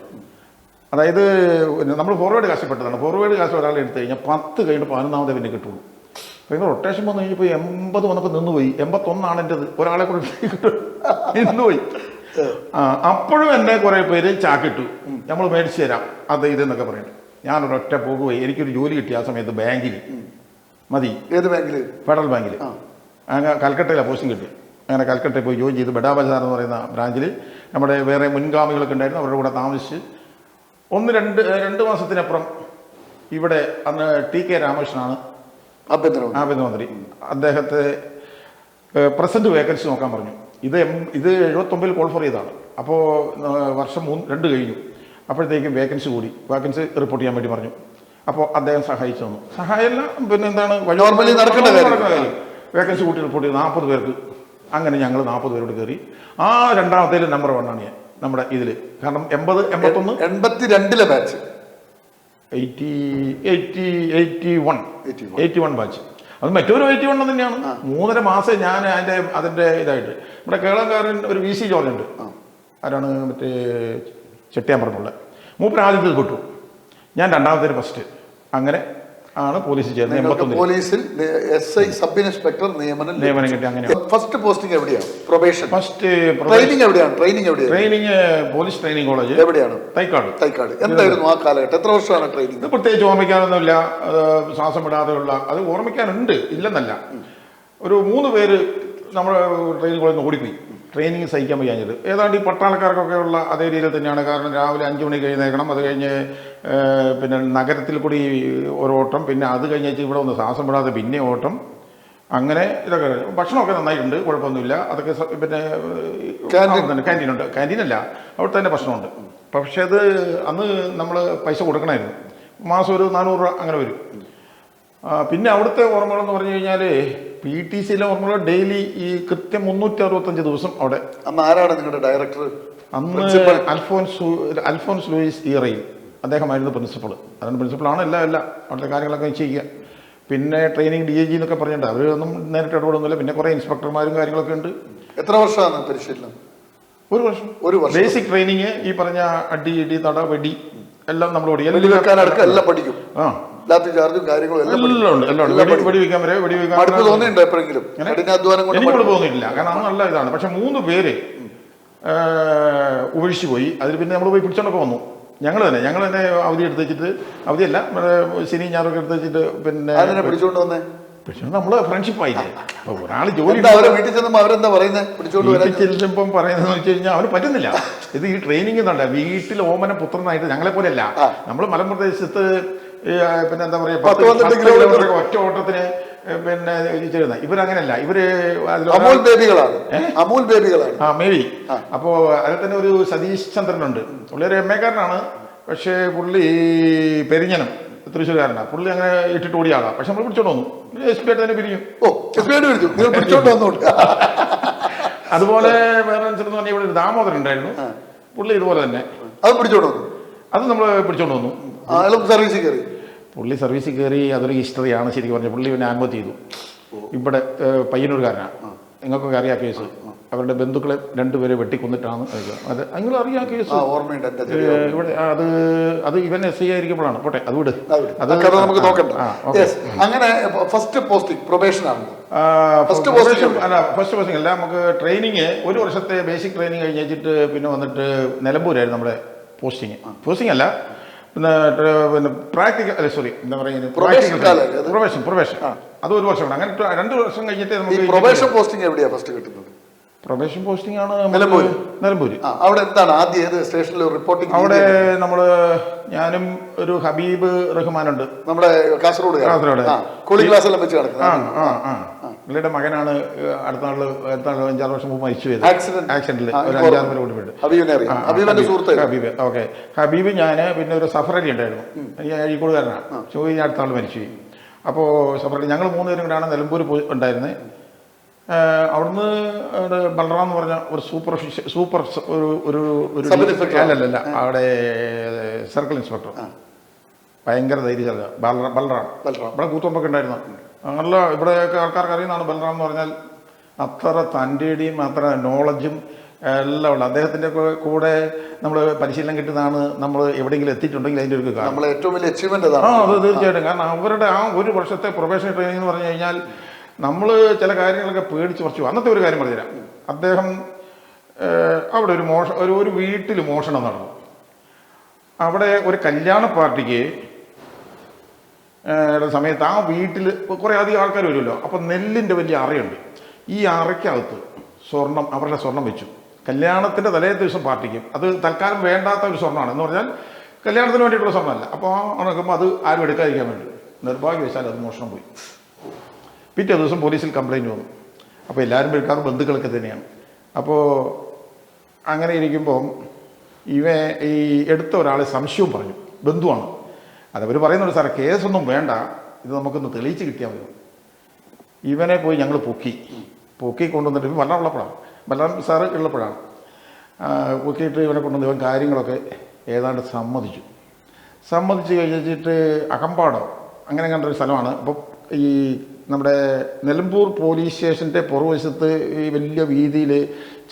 [SPEAKER 2] അതായത് നമ്മൾ ഫോർവേഡ് കാസ്റ്റ് പെട്ടതാണ്. ഫോർവേഡ് കാസ്റ്റ് ഒരാളെ എടുത്തു കഴിഞ്ഞാൽ 10 കഴിഞ്ഞിട്ട് 11ാമതേ പിന്നെ കിട്ടുള്ളൂ. അപ്പോൾ ഇങ്ങനെ റൊട്ടേഷൻ വന്നു കഴിഞ്ഞപ്പോൾ 80 വന്നപ്പോൾ നിന്നുപോയി. 81 എൻ്റെത്. ഒരാളെ കൂടെ നിന്നുപോയി. അപ്പോഴും എന്നെ കുറേ പേര് ചാക്കിട്ടു, നമ്മൾ മേടിച്ചു തരാം അത് ഇതെന്നൊക്കെ പറയുന്നത്. ഞാനൊരൊറ്റ പോകുപോയി. എനിക്കൊരു ജോലി കിട്ടി ആ സമയത്ത് ബാങ്കിൽ. മതി.
[SPEAKER 1] ഏത് ബാങ്കിൽ?
[SPEAKER 2] ഫെഡറൽ ബാങ്കിൽ. അങ്ങനെ കൽക്കട്ടയിലാണ് പോസ്റ്റിംഗ് കിട്ടി. അങ്ങനെ കൽക്കട്ടയിൽ പോയി ജോയിൻ ചെയ്ത് ബഡാ ബസാർ എന്ന് പറയുന്ന ബ്രാഞ്ചിൽ നമ്മുടെ വേറെ മുൻഗാമികളൊക്കെ ഉണ്ടായിരുന്നു, അവരുടെ കൂടെ താമസിച്ച് 1-2 മാസത്തിനപ്പുറം ഇവിടെ അന്ന് TK രാമകൃഷ്ണനാണ് ആഭ്യന്തരമന്ത്രി. അദ്ദേഹത്തെ പ്രസന്റ് വേക്കൻസി നോക്കാൻ പറഞ്ഞു. ഇത് 79 കോൾ ഫോർ ചെയ്തതാണ്. അപ്പോൾ വർഷം 2 കഴിഞ്ഞു. അപ്പോഴത്തേക്കും വേക്കൻസി കൂടി. വേക്കൻസി റിപ്പോർട്ട് ചെയ്യാൻ വേണ്ടി പറഞ്ഞു. അപ്പോൾ അദ്ദേഹം സഹായിച്ചു തന്നു. സഹായമല്ല, പിന്നെ എന്താണ്, വേക്കൻസി കൂട്ടി റിപ്പോർട്ട് ചെയ്തു 40 പേർക്ക്. അങ്ങനെ ഞങ്ങൾ 40 പേരോട് കയറി. ആ 2ാമത്തേൽ നമ്പർ 1 ആണ് ഞാൻ നമ്മുടെ ഇതിൽ. കാരണം
[SPEAKER 1] 82 ബാച്ച്
[SPEAKER 2] 81 ബാച്ച്. അത് മറ്റൊരു 81 തന്നെയാണ്. 3.5 മാസം ഞാൻ അതിൻ്റെ ഇതായിട്ട്. ഇവിടെ കേളംകാരൻ ഒരു VC ജോർജ് ഉണ്ട്. ആരാണ്? മറ്റേ ചെട്ടിയാമ്പറമ്പുള്ള മൂപ്പര് ആദ്യത്തിൽ പെട്ടു. ഞാൻ 2ാമത്തേന് ഫസ്റ്റ്. അങ്ങനെ ആണ് പോലീസിൽ ചേർന്നത്. 81
[SPEAKER 1] പോലീസിൽ SI സബ് ഇൻസ്പെക്ടർ നിയമനം കിട്ടി. അങ്ങനെ ഫസ്റ്റ് പോസ്റ്റിംഗ് എവിടെയാണ്? പ്രൊബേഷൻ.
[SPEAKER 2] ഫസ്റ്റ്
[SPEAKER 1] ട്രെയിനിങ് എവിടെയാണ്?
[SPEAKER 2] Training police training college.
[SPEAKER 1] എവിടെയാണ്? തൈക്കാട്. എന്തായിരുന്നു ആ കാലഘട്ടം? എത്ര വർഷമാണ് ട്രെയിനിങ്?
[SPEAKER 2] പ്രത്യേകിച്ച് ഓർമ്മിക്കാനൊന്നുമില്ല. ശ്വാസം വിടാതെയുള്ള, അത് ഓർമ്മിക്കാനുണ്ട്, ഇല്ലെന്നല്ല. ഒരു 3 പേര് നമ്മുടെ ട്രെയിനിങ് കോളേജിൽ നിന്ന് ഓടിപ്പോയി. ട്രെയിനിങ് സഹിക്കാൻ വയ്യാഞ്ഞത്. ഏതാണ്ട് ഈ പട്ടാളക്കാർക്കൊക്കെ ഉള്ള അതേ രീതിയിൽ തന്നെയാണ്. കാരണം രാവിലെ 5 മണിക്ക് എഴുന്നേൽക്കണം. അത് കഴിഞ്ഞ് പിന്നെ നഗരത്തിൽ കൂടി ഓരോട്ടം, പിന്നെ അത് കഴിഞ്ഞിട്ട് ഇവിടെ ഒന്ന് ശ്വാസം വിടാതെ പിന്നെ ഓട്ടം. അങ്ങനെ ഇതൊക്കെ. ഭക്ഷണമൊക്കെ നന്നായിട്ടുണ്ട്, കുഴപ്പമൊന്നുമില്ല. അതൊക്കെ പിന്നെ ക്യാൻറ്റീനുണ്ട്. ക്യാൻറ്റീനല്ല, അവിടെ തന്നെ ഭക്ഷണമുണ്ട്. പക്ഷേ അത് അന്ന് നമ്മൾ പൈസ കൊടുക്കണമായിരുന്നു. മാസം ഒരു 400 രൂപ അങ്ങനെ വരും. പിന്നെ അവിടുത്തെ ഓർമ്മകളെന്ന് പറഞ്ഞു കഴിഞ്ഞാൽ PTCയിലെ ഓർമ്മകൾ ഡെയിലി ഈ കൃത്യം 365 ദിവസം അവിടെ.
[SPEAKER 1] അന്ന് ആരാണ് നിങ്ങളുടെ ഡയറക്ടർ?
[SPEAKER 2] അന്ന് അൽഫോൻസ് ലൂയിസ് ഈറയിൽ അദ്ദേഹമായിരുന്നു പ്രിൻസിപ്പൾ. അതുകൊണ്ട് പ്രിൻസിപ്പളാണ് എല്ലാം അവിടുത്തെ കാര്യങ്ങളൊക്കെ ചെയ്യുക. പിന്നെ ട്രെയിനിങ് DIG എന്നൊക്കെ പറഞ്ഞിട്ടുണ്ട്. അവരൊന്നും നേരിട്ട് ഇടപെടുന്നില്ല. പിന്നെ കുറേ ഇൻസ്പെക്ടർമാരും കാര്യങ്ങളൊക്കെ ഉണ്ട്.
[SPEAKER 1] എത്ര വർഷമാണ് പരിശീലനം?
[SPEAKER 2] ഒരു വർഷം ബേസിക് ട്രെയിനിങ്. ഈ പറഞ്ഞ അടി ഇടി തട വെടി എല്ലാം നമ്മളോട്
[SPEAKER 1] എല്ലാം പഠിക്കും. ചാർജും കാര്യങ്ങളും
[SPEAKER 2] വെടിവെക്കാൻ വരെ എനിക്കോട് തോന്നിയിട്ടില്ല. കാരണം അന്ന് നല്ല ഇതാണ്. പക്ഷെ 3 പേര് ഉപേക്ഷിച്ച് പോയി. അതിൽ പിന്നെ നമ്മൾ പോയി പിടിച്ചോണ്ടൊക്കെ വന്നു. ഞങ്ങൾ തന്നെ അവധി എടുത്ത് വെച്ചിട്ട്, അവധിയല്ല ശനി ഞായറൊക്കെ എടുത്ത് വെച്ചിട്ട് പിന്നെ
[SPEAKER 1] പിടിച്ചോണ്ട് വന്നേ.
[SPEAKER 2] പക്ഷെ നമ്മള് ഫ്രണ്ട്ഷിപ്പ് ആയില്ലേ. അപ്പൊ ഒരാൾ ജോലി
[SPEAKER 1] വീട്ടിൽ ചെല്ലുമ്പോൾ അവരെന്താ പറയുന്നത്?
[SPEAKER 2] ചെല്ലുമ്പം പറയുന്നതെന്ന് വെച്ച് കഴിഞ്ഞാൽ അവന് പറ്റുന്നില്ല. ഇത് ഈ ട്രെയിനിങ് എന്നുണ്ട്. വീട്ടിൽ ഓമന പുത്രനായിട്ട് ഞങ്ങളെ പോലെയല്ല. നമ്മൾ മലമ്പ്രദേശത്ത് പിന്നെ എന്താ പറയാ ഒറ്റ ഓട്ടത്തിന് പിന്നെ ചെയ്യുന്ന ഇവരങ്ങനെയല്ല. ഇവര് മേബി. അപ്പോ അതിൽ തന്നെ ഒരു സതീഷ് ചന്ദ്രനുണ്ട്. പുള്ളി ഒരു MA കാരനാണ്. പക്ഷേ പുള്ളി പെരിഞ്ഞനം തൃശ്ശൂർകാരനാണ്. പുള്ളി അങ്ങനെ ഇട്ടിട്ട് ഓടിയ ആളാണ്. പക്ഷെ നമ്മൾ പിടിച്ചോണ്ട് വന്നു. SP ആയിട്ട് തന്നെ പിരിഞ്ഞു. അതുപോലെ വേറെ പറഞ്ഞാൽ ഇവിടെ ഒരു ദാമോദരൻ ഉണ്ടായിരുന്നു. പുള്ളി ഇതുപോലെ തന്നെ അത് നമ്മൾ പിടിച്ചോണ്ട് വന്നു. പുള്ളി സർവീസിൽ കയറി. അതൊരു ഹിസ്റ്ററിയാണ് ശരിക്കും പറഞ്ഞത്. പുള്ളി പിന്നെ ആത്മഹത്യ ചെയ്തു. ഇവിടെ പയ്യന്നൂർക്കാരനാണ്. നിങ്ങൾക്കൊക്കെ അറിയാം കേസ്. അവരുടെ ബന്ധുക്കളെ 2 പേരെ വെട്ടിക്കൊന്നിട്ടാണ് അത്. നിങ്ങൾ അറിയാം കേസ്. ഇവിടെ അത് ഇവൻ SI ആയിരിക്കുമ്പോഴാണ്. പോട്ടെ, അത് വിട്.
[SPEAKER 1] നമുക്ക് നോക്കണ്ട. അങ്ങനെ ഫസ്റ്റ് പോസ്റ്റിംഗ് പ്രൊബേഷൻ ആണ്.
[SPEAKER 2] ഫസ്റ്റ് പോസ്റ്റിംഗ് അല്ല. നമുക്ക് ട്രെയിനിങ് 1 വർഷത്തെ ബേസിക് ട്രെയിനിങ് കഴിഞ്ഞിട്ട് പിന്നെ വന്നിട്ട് നിലമ്പൂരായിരുന്നു നമ്മുടെ പോസ്റ്റിംഗ് അല്ല. പിന്നെ പ്രാക്ടിക്കൽ എന്താ പറയുക പ്രൊബേഷൻ അത് 1 വർഷമാണ്. അങ്ങനെ 2 വർഷം കഴിഞ്ഞിട്ട് നമുക്ക്
[SPEAKER 1] പ്രൊബേഷൻ പോസ്റ്റിംഗ് എവിടെയാ ഫസ്റ്റ് കിട്ടുന്നത്?
[SPEAKER 2] പ്രൊബേഷൻ പോസ്റ്റിംഗ് ആണ്
[SPEAKER 1] നിലമ്പൂര്. അവിടെ എന്താണ് ആദ്യം ഏത് സ്റ്റേഷനിൽ റിപ്പോർട്ടിംഗ്?
[SPEAKER 2] അവിടെ നമ്മള് ഞാനും ഒരു ഹബീബ് റഹ്മാനുണ്ട്, നമ്മുടെ കാസർഗോഡ്.
[SPEAKER 1] കൂളിംഗ് ക്ലാസ് എല്ലാം വെച്ച്
[SPEAKER 2] പുള്ളിയുടെ മകനാണ് അടുത്ത നാള് 5-6 വർഷം മുമ്പ് മരിച്ചു പോയത് ആക്സിഡന്റിൽ. ഒരു 5-6 പേര് കൂടി പോയിട്ട്. ഹബീബ്. ഓക്കെ. ഹബീബ്, ഞാന് പിന്നെ ഒരു സഫർ അലി ഉണ്ടായിരുന്നു. അഴീക്കോടുകാരനാണ്. അടുത്ത നാൾ മരിച്ചു പോയി. അപ്പോൾ സഫർ അലി ഞങ്ങൾ 3 പേരും കൂടെയാണ് നിലമ്പൂർ ഉണ്ടായിരുന്നത്. അവിടുന്ന് ബൽറാം എന്ന് പറഞ്ഞ ഒരു സൂപ്പർ അല്ലല്ല അവിടെ സർക്കിൾ ഇൻസ്പെക്ടർ, ഭയങ്കര ധൈര്യശാല ബൽറാം. ഇവിടെ കൂത്തുമ്പൊക്കെ ഉണ്ടായിരുന്നു. നല്ല ഇവിടെയൊക്കെ ആൾക്കാർക്ക് അറിയുന്നതാണ് ബൽറാം എന്ന് പറഞ്ഞാൽ. അത്ര തൻ്റെടിയും അത്ര നോളജും എല്ലാം ഉണ്ട്. അദ്ദേഹത്തിൻ്റെ കൂടെ നമ്മൾ പരിശീലനം കിട്ടുന്നതാണ്. നമ്മൾ എവിടെയെങ്കിലും എത്തിയിട്ടുണ്ടെങ്കിൽ അതിൻ്റെ ഒരു കാരണം
[SPEAKER 1] ഏറ്റവും വലിയ അച്ചീവ്മെന്റ്.
[SPEAKER 2] അത് തീർച്ചയായിട്ടും. കാരണം അവരുടെ ആ 1 വർഷത്തെ പ്രൊബേഷൻ ട്രെയിനിങ് എന്ന് പറഞ്ഞു കഴിഞ്ഞാൽ നമ്മൾ ചില കാര്യങ്ങളൊക്കെ പേടിച്ച് കുറച്ചു. അന്നത്തെ ഒരു കാര്യം പറഞ്ഞുതരാം. അദ്ദേഹം അവിടെ ഒരു വീട്ടിൽ മോഷണം നടന്നു. അവിടെ ഒരു കല്യാണ പാർട്ടിക്ക് സമയത്ത് ആ വീട്ടിൽ കുറേ അധികം ആൾക്കാർ വരുമല്ലോ. അപ്പം നെല്ലിൻ്റെ വലിയ അറയുണ്ട്. ഈ അറയ്ക്കകത്ത് അവരുടെ സ്വർണം വെച്ചു. കല്യാണത്തിൻ്റെ തലേ ദിവസം പാർട്ടിക്ക് അത് തൽക്കാലം വേണ്ടാത്ത ഒരു സ്വർണ്ണമാണ്. എന്ന് പറഞ്ഞാൽ കല്യാണത്തിന് വേണ്ടിയിട്ടുള്ള സ്വർണ്ണമല്ല. അപ്പോൾ നോക്കുമ്പോൾ അത് ആരും എടുക്കാതിരിക്കാൻ വേണ്ടി നിർഭാഗ്യവശാൽ അത് മോഷണം പോയി. പിറ്റേ ദിവസം പോലീസിൽ കംപ്ലയിൻറ്റ് വന്നു. അപ്പോൾ എല്ലാവരും എടുക്കാറ് ബന്ധുക്കളൊക്കെ തന്നെയാണ്. അപ്പോൾ അങ്ങനെ ഇരിക്കുമ്പം ഈ എടുത്ത ഒരാളെ സംശയവും പറഞ്ഞു. ബന്ധുവാണ്. അതവർ പറയുന്നുണ്ട്, സാറേ കേസൊന്നും വേണ്ട, ഇത് നമുക്കൊന്ന് തെളിയിച്ച് കിട്ടിയാൽ മതി. ഇവനെ പോയി ഞങ്ങൾ പൊക്കി കൊണ്ടുവന്നിട്ട് ബലറാം ഉള്ളപ്പോഴാണ്, ബലറാം സാറ് ഉള്ളപ്പോഴാണ് പൊക്കിയിട്ട് ഇവനെ കൊണ്ടുവന്ന് ഇവൻ കാര്യങ്ങളൊക്കെ ഏതാണ്ട് സമ്മതിച്ച് കഴിഞ്ഞിട്ട് അകമ്പാടോ അങ്ങനെ കണ്ടൊരു സ്ഥലമാണ്. അപ്പോൾ ഈ നമ്മുടെ നിലമ്പൂർ പോലീസ് സ്റ്റേഷൻ്റെ പുറകുവശത്ത് ഈ വലിയ വീതിയിൽ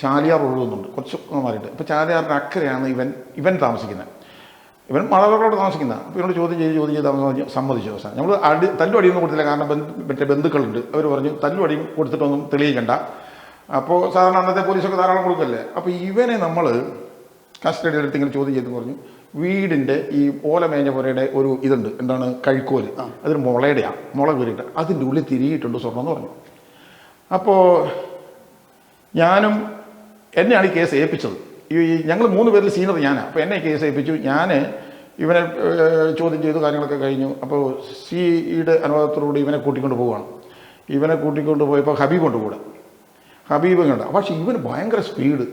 [SPEAKER 2] ചാലിയാർ ഒഴുകുന്നുണ്ട് കുറച്ച് മാറിയിട്ട്. ഇപ്പോൾ ചാലിയാറിൻ്റെ അക്കരെയാണ് ഇവൻ താമസിക്കുന്നത്. ഇവൻ മാതാപിതാക്കളോട് താമസിക്കുന്ന. അപ്പോൾ ഇവനോട് ചോദ്യം ചെയ്ത് സമ്മതിച്ചു. അവസാനം നമ്മൾ തല്ലും അടിയൊന്നും കൊടുത്തില്ല. കാരണം മറ്റേ ബന്ധുക്കളുണ്ട്. അവർ പറഞ്ഞു തല്ലും അടിയും കൊടുത്തിട്ടൊന്നും തെളിയിക്കണ്ട. അപ്പോൾ സാധാരണ അന്നത്തെ പോലീസൊക്കെ ധാരാളം കൊടുക്കല്ലേ. അപ്പോൾ ഇവനെ നമ്മൾ കസ്റ്റഡി എടുത്ത് ഇങ്ങനെ ചോദ്യം ചെയ്ത് പറഞ്ഞു. വീടിൻ്റെ ഈ ഓലമേഞ്ഞ പുരയുടെ ഒരു ഇതുണ്ട്, എന്താണ് കഴുക്കോല്, അതൊരു മുളയുടെയാണ്, മുള കയറിയിട്ട് അതിൻ്റെ ഉള്ളിൽ തിരിയിട്ടുണ്ട് സ്വർണ്ണം എന്ന് പറഞ്ഞു. അപ്പോൾ എന്നെയാണ് ഈ കേസ് ഏൽപ്പിച്ചത്. ഞങ്ങൾ 3 പേരിൽ സീനിയർ ഞാനാണ്. അപ്പോൾ എന്നെ കേസ് ഏൽപ്പിച്ചു. ഞാൻ ഇവനെ ചോദ്യം ചെയ്തു, കാര്യങ്ങളൊക്കെ കഴിഞ്ഞു. അപ്പോൾ സിയുടെ അനുവാദത്തോടുകൂടി ഇവനെ കൂട്ടിക്കൊണ്ട് പോവുകയാണ്. ഇവനെ കൂട്ടിക്കൊണ്ട് പോയപ്പോൾ ഹബീബ് കൊണ്ടുകൂടെ. ഹബീബ് കണ്ട. പക്ഷേ ഇവന് ഭയങ്കര സ്പീഡ്.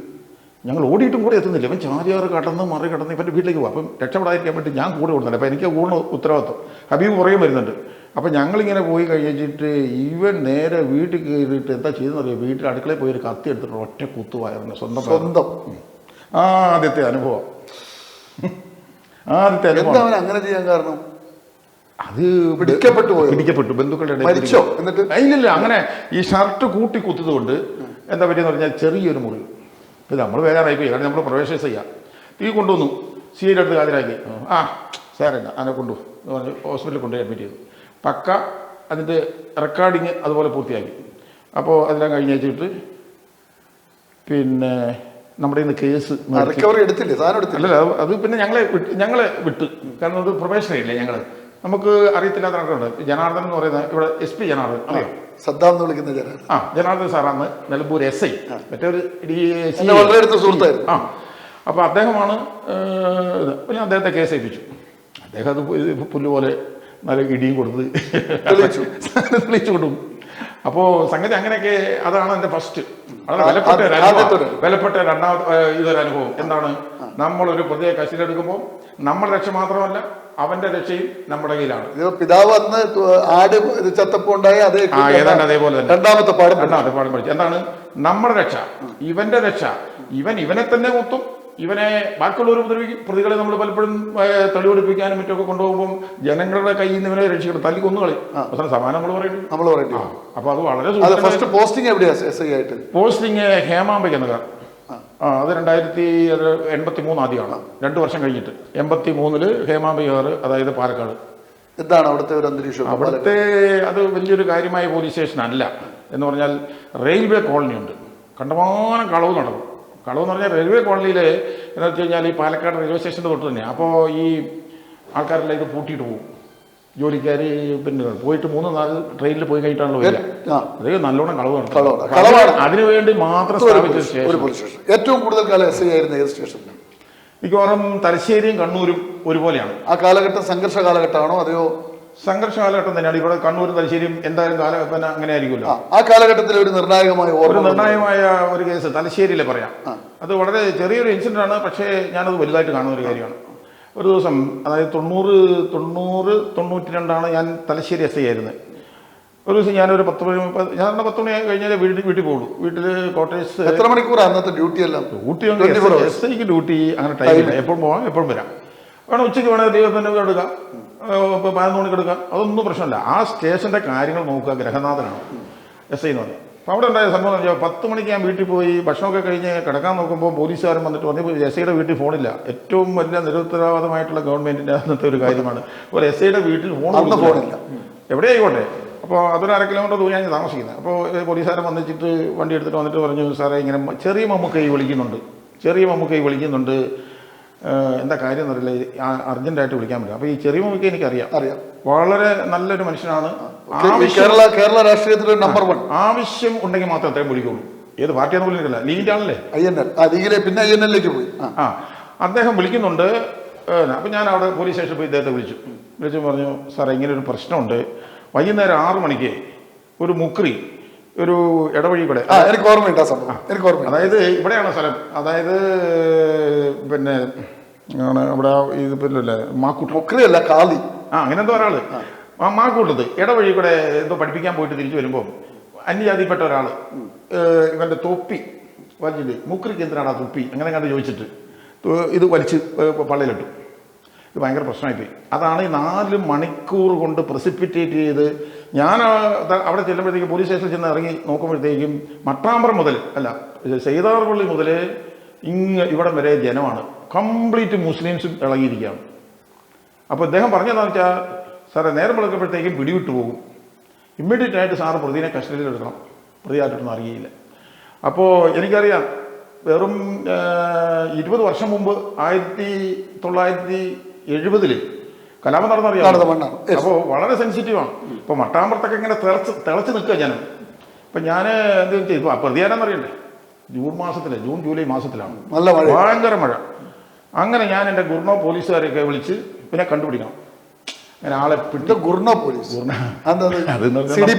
[SPEAKER 2] ഞങ്ങൾ ഓടിയിട്ടും കൂടെ എത്തുന്നില്ല. ഇവൻ ചാലിയാറ് മറികടന്ന് ഇവൻ്റെ വീട്ടിലേക്ക് പോകും. അപ്പം രക്ഷപ്പെടാതിരിക്കാൻ വേണ്ടി ഞാൻ കൂടെ കൊടുക്കുന്നില്ല. അപ്പോൾ എനിക്ക് കൂടുതൽ ഉത്തരവാദിത്വം. ഹബീബ് പുറകെ വരുന്നുണ്ട്. അപ്പം ഞങ്ങളിങ്ങനെ പോയി കഴിഞ്ഞിട്ട് ഇവൻ നേരെ വീട്ടിൽ കയറിയിട്ട് എന്താ ചെയ്തെന്ന് അറിയാം. വീട്ടിൽ അടുക്കളയിൽ പോയി ഒരു കത്തി എടുത്തിട്ട് ഒറ്റ കുത്തുവായിരുന്നു. സ്വന്തം ആദ്യത്തെ അനുഭവം.
[SPEAKER 1] അങ്ങനെ ചെയ്യാൻ കാരണം
[SPEAKER 2] അത്
[SPEAKER 1] പിടിക്കപ്പെട്ടു
[SPEAKER 2] ബന്ധുക്കളുടെ
[SPEAKER 1] മരിച്ചോ? എന്നിട്ട്
[SPEAKER 2] ഇല്ലില്ല, അങ്ങനെ ഈ ഷർട്ട് കൂട്ടി കുത്തതുകൊണ്ട് എന്താ പറ്റിയെന്ന് പറഞ്ഞാൽ ചെറിയൊരു മുറിവ്. ഇത് നമ്മൾ വേഗമായി പോയി, കാരണം നമ്മൾ പ്രവേശനം ചെയ്യാം. ഈ കൊണ്ടുവന്നു, സീയുടെ അടുത്ത് ഹാജരാക്കി. സാരല്ല, അതിനെ എന്ന് പറഞ്ഞ് ഹോസ്പിറ്റലിൽ കൊണ്ടുപോയി അഡ്മിറ്റ് ചെയ്തു. പക്ക അതിൻ്റെ റെക്കോർഡിങ് അതുപോലെ പൂർത്തിയാക്കി. അപ്പോൾ അതെല്ലാം കഴിഞ്ഞ് വെച്ചിട്ട് പിന്നെ നമ്മുടെ ഇന്ന് കേസ്
[SPEAKER 1] റിക്കവറി എടുത്തില്ലേ?
[SPEAKER 2] അല്ലല്ല, അത് പിന്നെ ഞങ്ങളെ വിട്ട്, കാരണം അത് പ്രൊബേഷനറിയില്ലേ ഞങ്ങൾ, നമുക്ക് അറിയത്തില്ലാത്ത ആൾക്കാരുണ്ട്. ജനാർദ്ദൻ എന്ന് പറയുന്ന ഇവിടെ SP ജനാർദ്ദൻ, അറിയോ?
[SPEAKER 1] സദ്ദാം എന്ന് വിളിക്കുന്ന
[SPEAKER 2] ജനാർദ്ദൻ സാറാണ് നിലമ്പൂർ SI, മറ്റൊരു
[SPEAKER 1] സുഹൃത്തായിരുന്നു.
[SPEAKER 2] അപ്പോൾ അദ്ദേഹമാണ് പിന്നെ അദ്ദേഹത്തെ കേസ് ഏൽപ്പിച്ചു. അദ്ദേഹം അത് പുല്ലുപോലെ നല്ല ഇടിയും കൊടുത്ത് തെളിയിച്ചു കൊണ്ടു. അപ്പോൾ സംഗതി അങ്ങനെയൊക്കെ, അതാണ് എൻ്റെ ഫസ്റ്റ് വളരെ വിലപ്പെട്ട രണ്ടാമത്തെ ഇതൊരു അനുഭവം. എന്താണ്, നമ്മളൊരു പ്രതിയെ കസ്റ്റഡിയിലെടുക്കുമ്പോൾ നമ്മുടെ രക്ഷ മാത്രമല്ല അവന്റെ രക്ഷയും നമ്മുടെ കയ്യിലാണ്.
[SPEAKER 1] പിതാവ് അന്ന് ആട് ചത്തപ്പോ ഉണ്ടായ
[SPEAKER 2] ഏതാണ്ട് അതേപോലെ തന്നെ
[SPEAKER 1] രണ്ടാമത്തെ പാഠം
[SPEAKER 2] പഠിച്ചു. എന്താണ് നമ്മുടെ രക്ഷ, ഇവന്റെ രക്ഷ. ഇവനെ തന്നെ മൊത്തം ഇവനെ ബാക്കിയുള്ളവർ ഉപദ്രവിക്കും. പ്രതികളെ നമ്മൾ പലപ്പോഴും തെളിവെടുപ്പിക്കാനും മറ്റൊക്കെ കൊണ്ടുപോകുമ്പോൾ ജനങ്ങളുടെ കയ്യിൽ നിന്ന് ഇവനെ രക്ഷിക്കണം, തല്ലി കൊന്നുകളി. സമാനം നമ്മൾ പറയുന്നു. അപ്പൊ അത് വളരെ പോസ്റ്റിംഗ് ഹേമാംബയ്ക്ക് എന്ന അത് 1983 ആദ്യമാണ്, 2 വർഷം കഴിഞ്ഞിട്ട് 83 ഹേമാംബികാറ്, അതായത് പാലക്കാട്.
[SPEAKER 1] എന്താണ് അവിടുത്തെ ഒരു അന്തരീക്ഷം?
[SPEAKER 2] അവിടുത്തെ അത് വലിയൊരു കാര്യമായ പോലീസ് സ്റ്റേഷൻ അല്ല. എന്ന് പറഞ്ഞാൽ റെയിൽവേ കോളനി ഉണ്ട്, കണ്ടമാനം കളവ് നടക്കും. കളവ് എന്ന് പറഞ്ഞാൽ റെയിൽവേ കോളനിയിൽ എന്ന് വെച്ച് കഴിഞ്ഞാൽ ഈ പാലക്കാട് റെയിൽവേ സ്റ്റേഷൻ്റെ തൊട്ട് തന്നെ. അപ്പോൾ ഈ ആൾക്കാരെല്ലാം ഇത് പൂട്ടിയിട്ട് പോകും, ജോലിക്കാർ. പിന്നെ പോയിട്ട് 3-4 ട്രെയിനിൽ പോയി കഴിഞ്ഞിട്ടാണല്ലോ വരിക. അത് നല്ലോണം കളവ് നടത്തും. അതിനുവേണ്ടി മാത്രം സ്ഥാപിച്ച സ്റ്റേഷൻ.
[SPEAKER 1] ഏറ്റവും കൂടുതൽ കാലം SI ആയിരുന്ന ഏത് സ്റ്റേഷൻ?
[SPEAKER 2] മിക്കവാറും തലശ്ശേരിയും കണ്ണൂരും ഒരുപോലെയാണ്.
[SPEAKER 1] ആ കാലഘട്ടം സംഘർഷ കാലഘട്ടമാണോ അതെയോ?
[SPEAKER 2] സംഘർഷ കാലഘട്ടം തന്നെയാണ്. ഇവിടെ കണ്ണൂരും തലശ്ശേരിയും എന്തായാലും അങ്ങനെ ആയിരിക്കുമല്ലോ.
[SPEAKER 1] ആ കാലഘട്ടത്തിൽ ഒരു നിർണായകമായ
[SPEAKER 2] ഒരു കേസ് തലശ്ശേരിയിലെ പറയാം. അത് വളരെ ചെറിയൊരു ഇൻസിഡന്റ് ആണ്, പക്ഷേ ഞാനത് വലുതായിട്ട് കാണുന്ന ഒരു കാര്യമാണ്. ഒരു ദിവസം, അതായത് 90-92 ഞാൻ തലശ്ശേരി SI ആയിരുന്നു. ഒരു ദിവസം ഞാനൊരു 10 മണി കഴിഞ്ഞാൽ വീട്ടിൽ പോകുള്ളൂ. വീട്ടിൽ ക്വാർട്ടേഴ്സ്.
[SPEAKER 1] എത്ര മണിക്കൂർ അന്നത്തെ ഡ്യൂട്ടി? എല്ലാം
[SPEAKER 2] SIക്ക് ഡ്യൂട്ടി അങ്ങനെ ടൈമില്ല, എപ്പോഴും പോകാം എപ്പോഴും വരാം. വേണം ഉച്ചയ്ക്ക് വേണമെങ്കിൽ ദൈവത്തിൻ്റെ എടുക്കാം, 11 മണിക്ക് എടുക്കാം, അതൊന്നും പ്രശ്നമില്ല. ആ സ്റ്റേഷൻ്റെ കാര്യങ്ങൾ നോക്കുക ഗ്രഹനാഥനാണ് SI എന്ന് പറഞ്ഞാൽ. അപ്പോൾ അവിടെ ഉണ്ടായ സംഭവം എന്ന് വെച്ചാൽ 10 മണിക്ക് ഞാൻ വീട്ടിൽ പോയി ഭക്ഷണമൊക്കെ കഴിഞ്ഞ് കിടക്കാൻ നോക്കുമ്പോൾ പോലീസുകാരൻ വന്നിട്ട് പറഞ്ഞു SIയുടെ വീട്ടിൽ ഫോണില്ല. ഏറ്റവും വലിയ നിരുത്തരവാദമായിട്ടുള്ള ഗവൺമെൻറ്റിൻ്റെ അന്നത്തെ ഒരു കാര്യമാണ്. അപ്പോൾ SIയുടെ വീട്ടിൽ ഫോണില്ല, എവിടെ ആയിക്കോട്ടെ. അപ്പോൾ അതൊരു 1/2 കിലോമീറ്റർ ദൂരം ഞാൻ താമസിക്കുന്നത്. അപ്പോൾ പോലീസുകാരൻ വന്നിട്ട് വണ്ടി എടുത്തിട്ട് വന്നിട്ട് പറഞ്ഞു, സാറേ ഇങ്ങനെ ചെറിയ മമ്മൂക്കൈ വിളിക്കുന്നുണ്ട്, എന്താ കാര്യം എന്നറിയില്ല, അർജന്റായിട്ട് വിളിക്കാൻ പറ്റും. അപ്പോൾ ഈ ചെറിയ മമ്മൂക്കൈ എനിക്കറിയാം, വളരെ നല്ലൊരു മനുഷ്യനാണ്.
[SPEAKER 1] കേരള രാഷ്ട്രീയത്തിൽ നമ്പർ 1.
[SPEAKER 2] ആവശ്യം ഉണ്ടെങ്കിൽ മാത്രമേ അത്രയും വിളിക്കുള്ളൂ. ഏത് പാർട്ടിയാന്ന് വിളിക്കില്ല, ലീഗിൻ്റെ ആണല്ലേ,
[SPEAKER 1] പിന്നെ INL-ലേക്ക് പോയി.
[SPEAKER 2] അദ്ദേഹം വിളിക്കുന്നുണ്ട്. അപ്പം ഞാൻ അവിടെ പോലീസ് സ്റ്റേഷനിൽ പോയി ഇദ്ദേഹത്തെ വിളിച്ചു പറഞ്ഞു, സാറേ ഇങ്ങനെ ഒരു പ്രശ്നമുണ്ട്. വൈകുന്നേരം 6 മണിക്ക് ഒരു മുക്രി ഒരു ഇടവഴി കൂടെ,
[SPEAKER 1] എനിക്ക് ഓർമ്മയുണ്ട്.
[SPEAKER 2] അതായത് ഇവിടെയാണ് സ്ഥലം, അതായത് പിന്നെ അവിടെ ഇത് പിന്നെ
[SPEAKER 1] മുക്രിയല്ല കാളി,
[SPEAKER 2] അങ്ങനെ എന്തോ ഒരാള് മാക്കൂട്ടത്ത് ഇടവഴി കൂടെ എന്തോ പഠിപ്പിക്കാൻ പോയിട്ട് തിരിച്ചു വരുമ്പോൾ അന്യജാതിപ്പെട്ട ഒരാൾ ഇവന്റെ തൊപ്പി വലിച്ചിട്ട്, മുക്രിക്ക് എന്തിനാണ് ആ തൊപ്പി അങ്ങനെ കണ്ട് ചോദിച്ചിട്ട് ഇത് വലിച്ച് പള്ളിയിലിട്ടു. ഇത് ഭയങ്കര പ്രശ്നമായിപ്പോയി. അതാണ് ഈ 4 മണിക്കൂർ കൊണ്ട് പ്രസിപ്പിറ്റേറ്റ് ചെയ്ത് ഞാൻ അവിടെ ചെല്ലുമ്പോഴത്തേക്കും പോലീസ് സ്റ്റേഷനിൽ ചെന്ന് ഇറങ്ങി നോക്കുമ്പോഴത്തേക്കും മട്ടാമ്പ്രം മുതൽ സൈതാർപള്ളി മുതൽ ഇവിടം വരെ ജനമാണ്, കംപ്ലീറ്റ് മുസ്ലിംസും ഇളകിയിരിക്കുകയാണ്. അപ്പോൾ ഇദ്ദേഹം പറഞ്ഞതെന്ന് വെച്ചാൽ, സാറേ നേരം വിളക്കുമ്പോഴത്തേക്കും പിടിവിട്ടു പോകും, ഇമ്മീഡിയറ്റ് ആയിട്ട് സാറ് പ്രതിനെ കസ്റ്റഡിയിൽ എടുക്കണം, പ്രതിയായിട്ടൊന്നും അറിയില്ല. അപ്പോൾ എനിക്കറിയാം, വെറും 20 വർഷം മുമ്പ് 1970 കലാപം നടന്നറിയാം. അപ്പോൾ വളരെ സെൻസിറ്റീവാണ്. ഇപ്പോൾ മട്ടാമ്പുറത്തൊക്കെ ഇങ്ങനെ തിളച്ച് നിൽക്കുക ജനം. ഇപ്പം ഞാൻ എന്ത് ചെയ്തു, പ്രതിയാരെന്നറിയണ്ടേ, ജൂൺ ജൂലൈ മാസത്തിലാണ്, ഭയങ്കര മഴ. അങ്ങനെ ഞാൻ എൻ്റെ ഗുർണോ പോലീസുകാരെയൊക്കെ വിളിച്ച് പിന്നെ കണ്ടുപിടിക്കണം, അങ്ങനെ ആളെ പിടിച്ച
[SPEAKER 1] ഗുർണോ പോലീസ്,